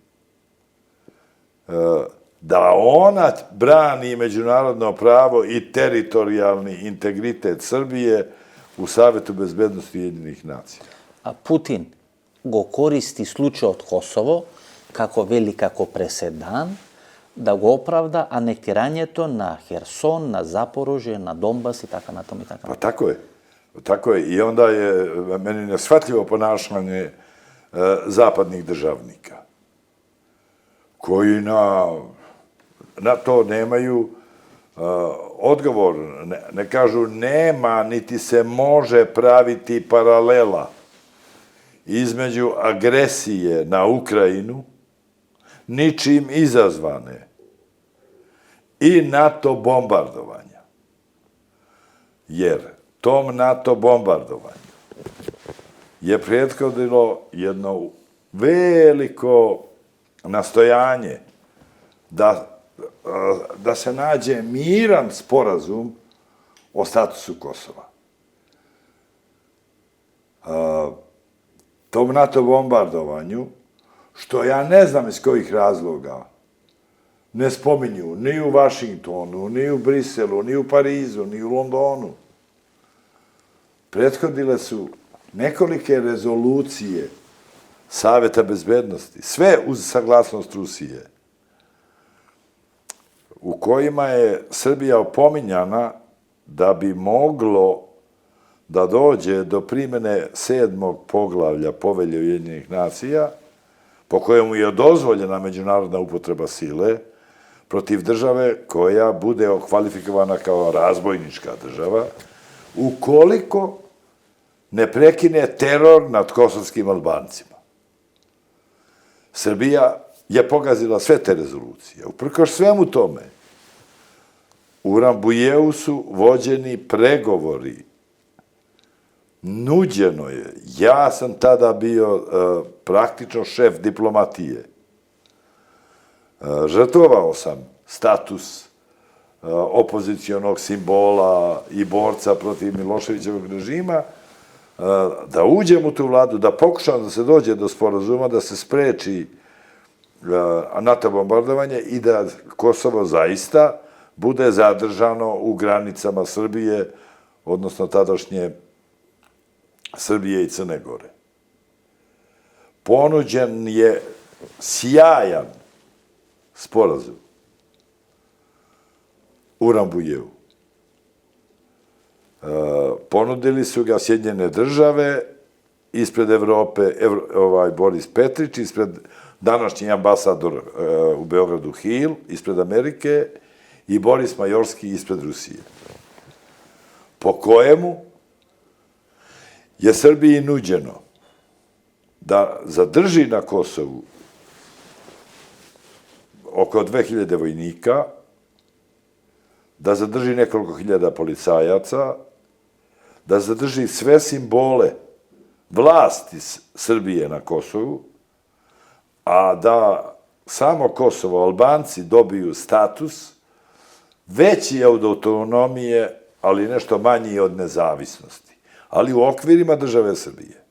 da ona brani međunarodno pravo i teritorijalni integritet Srbije u Savetu bezbednosti Ujedinjenih nacija. A Putin go koristi slučaj od Kosovo kako veli kako presedan, da go opravda anektiranje to na Herson, na Zaporožje, na Donbas i tako na tom i tako. Pa tako je. I onda je meni neshvatljivo ponašanje zapadnih državnika, koji na to nemaju odgovor. Ne kažu nema, niti se može praviti paralela između agresije na Ukrajinu, ničim izazvane, i NATO bombardovanja. Jer tom NATO bombardovanju je prethodilo jedno veliko nastojanje da se nađe miran sporazum o statusu Kosova. Tom NATO bombardovanju, što ja ne znam iz kojih razloga, ne spominju ni u Vašingtonu, ni u Briselu, ni u Parizu, ni u Londonu. Prethodile su nekolike rezolucije Saveta bezbednosti, sve uz saglasnost Rusije, u kojima je Srbija opominjana da bi moglo da dođe do primene 7. poglavlja Povelje Ujedinjenih nacija, po kojemu je dozvoljena međunarodna upotreba sile protiv države koja bude okvalifikovana kao razbojnička država, ukoliko ne prekine teror nad kosovskim Albancima. Srbija je pogazila sve te rezolucije. Uprkos svemu tome, U Rambujeu su vođeni pregovori. Nuđeno je. Ja sam tada bio praktično šef diplomatije. Žrtvovao sam status opozicionog simbola i borca protiv Miloševićevog režima, da uđem u tu vladu, da pokušam da se dođe do sporazuma, da se spreči NATO bombardovanje i da Kosovo zaista bude zadržano u granicama Srbije, odnosno tadašnje Srbije i Crne Gore. Ponuđen je sjajan sporazum u Rambujeu. Ponudili su ga Sjedinjene države, ispred Evrope Boris Petrić, ispred današnji ambasador u Beogradu Hill, ispred Amerike, i Boris Majorski ispred Rusije. Po kojemu je Srbiji nuđeno da zadrži na Kosovu oko 2000 vojnika, da zadrži nekoliko hiljada policajaca, da zadrži sve simbole vlasti Srbije na Kosovu, a da samo Kosovo, Albanci dobiju status veći od autonomije, ali nešto manji od nezavisnosti, ali u okvirima države Srbije.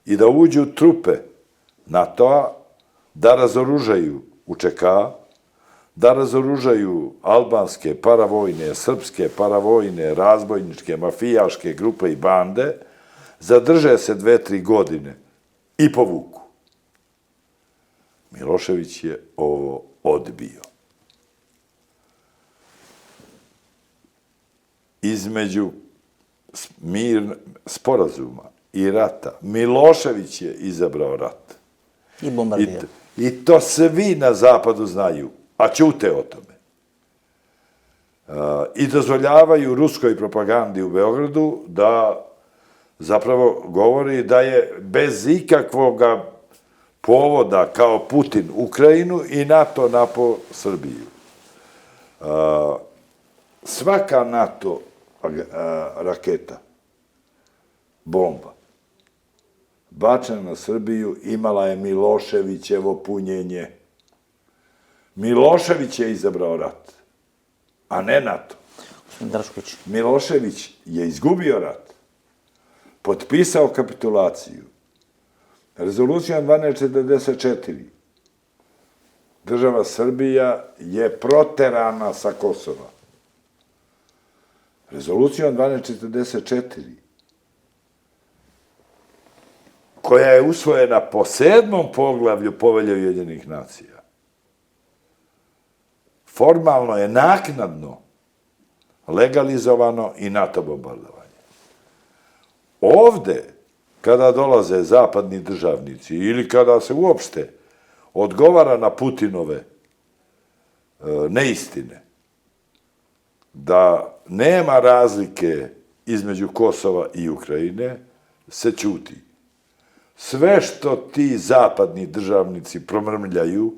I da uđu trupe NATO-a, da razoružaju UČK, da razoružaju albanske paravojne, srpske paravojne, razbojničke, mafijaške grupe i bande, zadrže se 2-3 godine i povuku. Milošević je ovo odbio. Između sporazuma i rata, Milošević je izabrao rat. I bombardirao. I to svi na zapadu znaju, a ćute o tome. I dozvoljavaju ruskoj propagandi u Beogradu da zapravo govori da je bez ikakvog povoda kao Putin Ukrajinu i NATO napao Srbiju. Svaka NATO raketa, bomba, bačena na Srbiju, imala je Miloševićevo punjenje. Milošević je izabrao rat, a ne NATO. Drašković. Milošević je izgubio rat, potpisao kapitulaciju. Rezolucijom 1244 država Srbija je proterana sa Kosova. Rezolucijom 1244, koja je usvojena po 7. poglavlju Povelje Ujedinjenih nacija, formalno je naknadno legalizovano i NATO bombardovanje. Ovde, kada dolaze zapadni državnici ili kada se uopšte odgovara na Putinove neistine, da nema razlike između Kosova i Ukrajine, se ćuti. Sve što ti zapadni državnici promrmljaju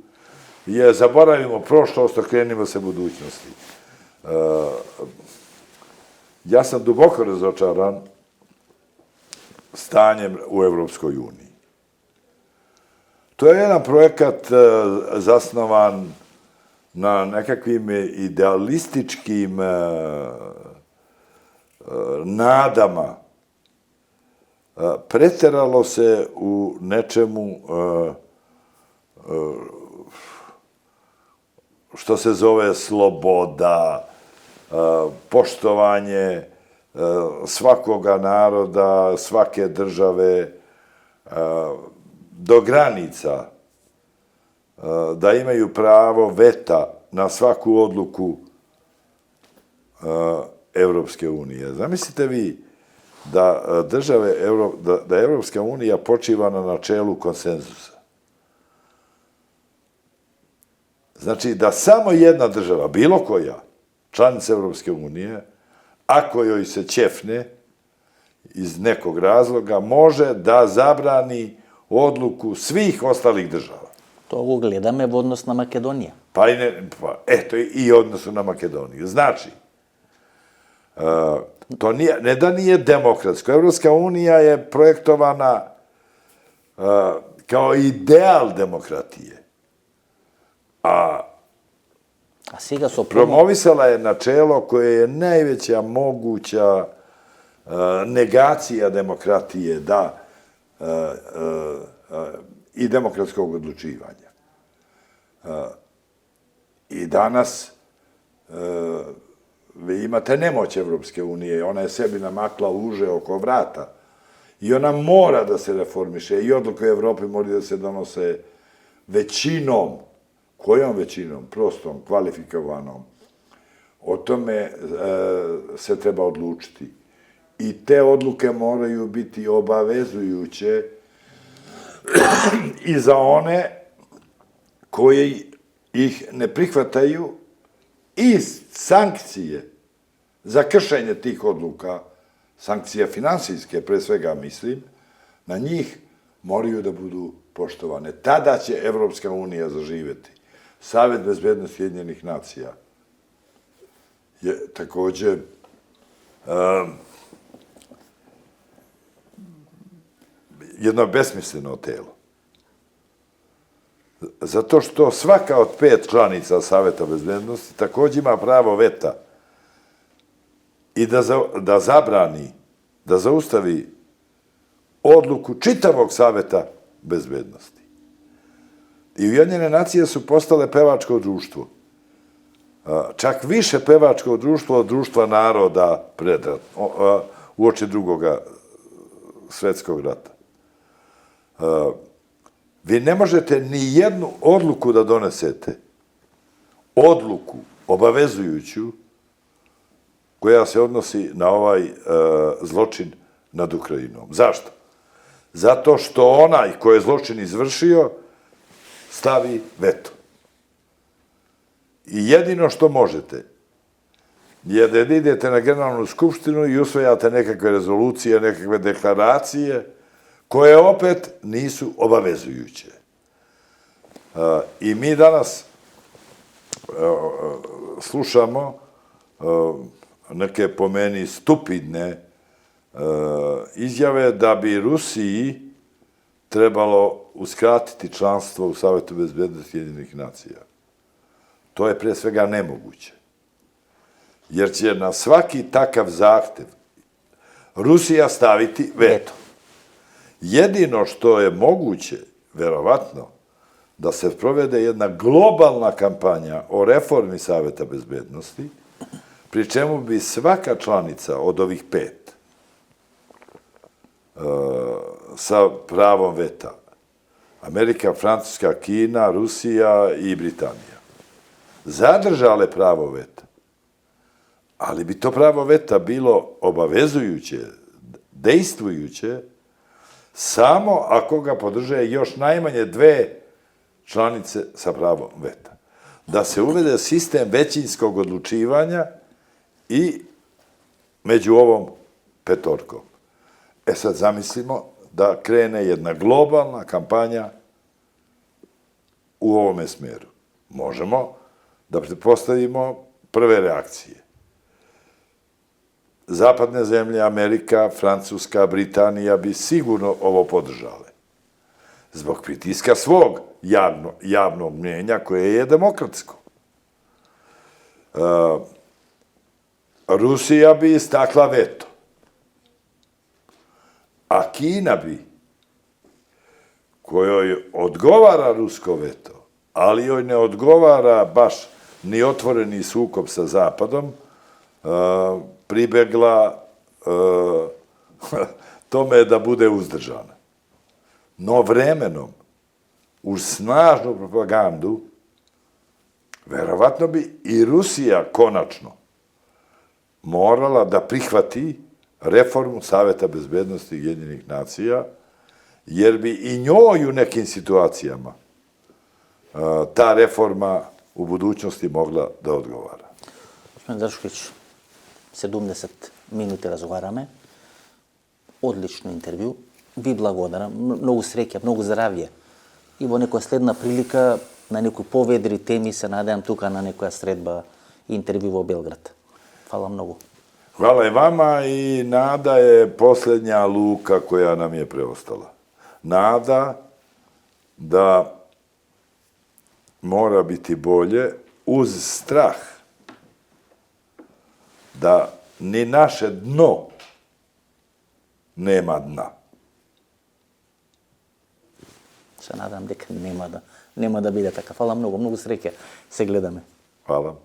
je zaboravimo prošlost, okrenimo se budućnosti. Ja sam duboko razočaran stanjem u Evropskoj uniji. To je jedan projekat zasnovan na nekakvim idealističkim nadama. Preteralo se u nečemu što se zove sloboda, poštovanje svakoga naroda, svake države, do granica, da imaju pravo veta na svaku odluku Evropske unije. Zamislite vi da da Evropska unija počiva na načelu konsenzusa. Znači da samo jedna država, bilo koja, članica Evropske unije, ako joj se ćefne iz nekog razloga, može da zabrani odluku svih ostalih država. To го гледаме во однос на Македонија. eto i odnosu na Makedoniju. Znači, to nije, ne da nije demokratsko. Evropska unija je projektovana kao ideal demokratije. A сега со promovisala je načelo koje je najveća moguća negacija demokratije i demokratskog odlučivanja. I danas vi imate nemoć Evropske unije, ona je sebi namakla uže oko vrata i ona mora da se reformiše i odluke u Evropi moraju da se donose većinom. Kojom većinom? Prostom, kvalifikovanom. O tome se treba odlučiti. I te odluke moraju biti obavezujuće i za one koji ih ne prihvataju i sankcije za kršenje tih odluka, sankcije finansijske, pre svega mislim, na njih moraju da budu poštovane. Tada će Evropska unija zaživeti. Savet bezbednosti Ujedinjenih nacija je takođe jedno besmisleno telo. Zato što svaka od 5 članica Saveta bezbednosti takođe ima pravo veta i da zabrani, da zaustavi odluku čitavog Saveta bezbednosti. I Ujedinjene nacije su postale pevačko društvo. Čak više pevačko društvo od društva naroda uoči drugoga svetskog rata. Vi ne možete ni jednu odluku da donesete, odluku obavezujuću, koja se odnosi na ovaj zločin nad Ukrajinom. Zašto? Zato što onaj ko je zločin izvršio stavi veto. I jedino što možete je da idete na Generalnu skupštinu i usvajate nekakve rezolucije, nekakve deklaracije, koje opet nisu obavezujuće. I mi danas slušamo neke po meni stupidne izjave da bi Rusiji trebalo uskratiti članstvo u Savetu bezbednosti Ujedinjenih nacija. To je pre svega nemoguće. Jer će na svaki takav zahtev Rusija staviti veto. Jedino što je moguće, verovatno, da se provede jedna globalna kampanja o reformi Saveta bezbednosti, pri čemu bi svaka članica od ovih 5 sa pravom veta, Amerika, Francuska, Kina, Rusija i Britanija, zadržale pravo veta, ali bi to pravo veta bilo obavezujuće, dejstvujuće, samo ako ga podrže još najmanje 2 članice sa pravom veta. Da se uvede sistem većinskog odlučivanja i među ovom 5. Sad zamislimo da krene jedna globalna kampanja u ovome smeru. Možemo da pretpostavimo prve reakcije. Zapadne zemlje, Amerika, Francuska, Britanija bi sigurno ovo podržale. Zbog pritiska svog javnog mnjenja koje je demokratsko. Rusija bi istakla veto. A Kina bi, kojoj odgovara rusko veto, ali joj ne odgovara baš ni otvoreni sukob sa Zapadom, pribegla tome da bude uzdržana. No vremenom, uz snažnu propagandu, verovatno bi i Rusija konačno morala da prihvati reformu Saveta bezbednosti Ujedinjenih nacija, jer bi i njoj u nekim situacijama ta reforma u budućnosti mogla da odgovara. Gospodin Drašković, 70 minuti razgovarаме. Одлично интервју. Ви благодарам. Многу среќа, многу здравје. И во некоја следна прилика na nekoj povedri temi se nadejam tukaj na nekoja sredba intervju u Belgrad. Hvala mnogo. Hvala i vama i nada je posljednja luka koja nam je preostala. Nada da mora biti bolje uz strah da ni naše dno nema dna. Se nadam da nema da bide taka. Hvala mnogo, mnogo sreće se gledame. Hvala.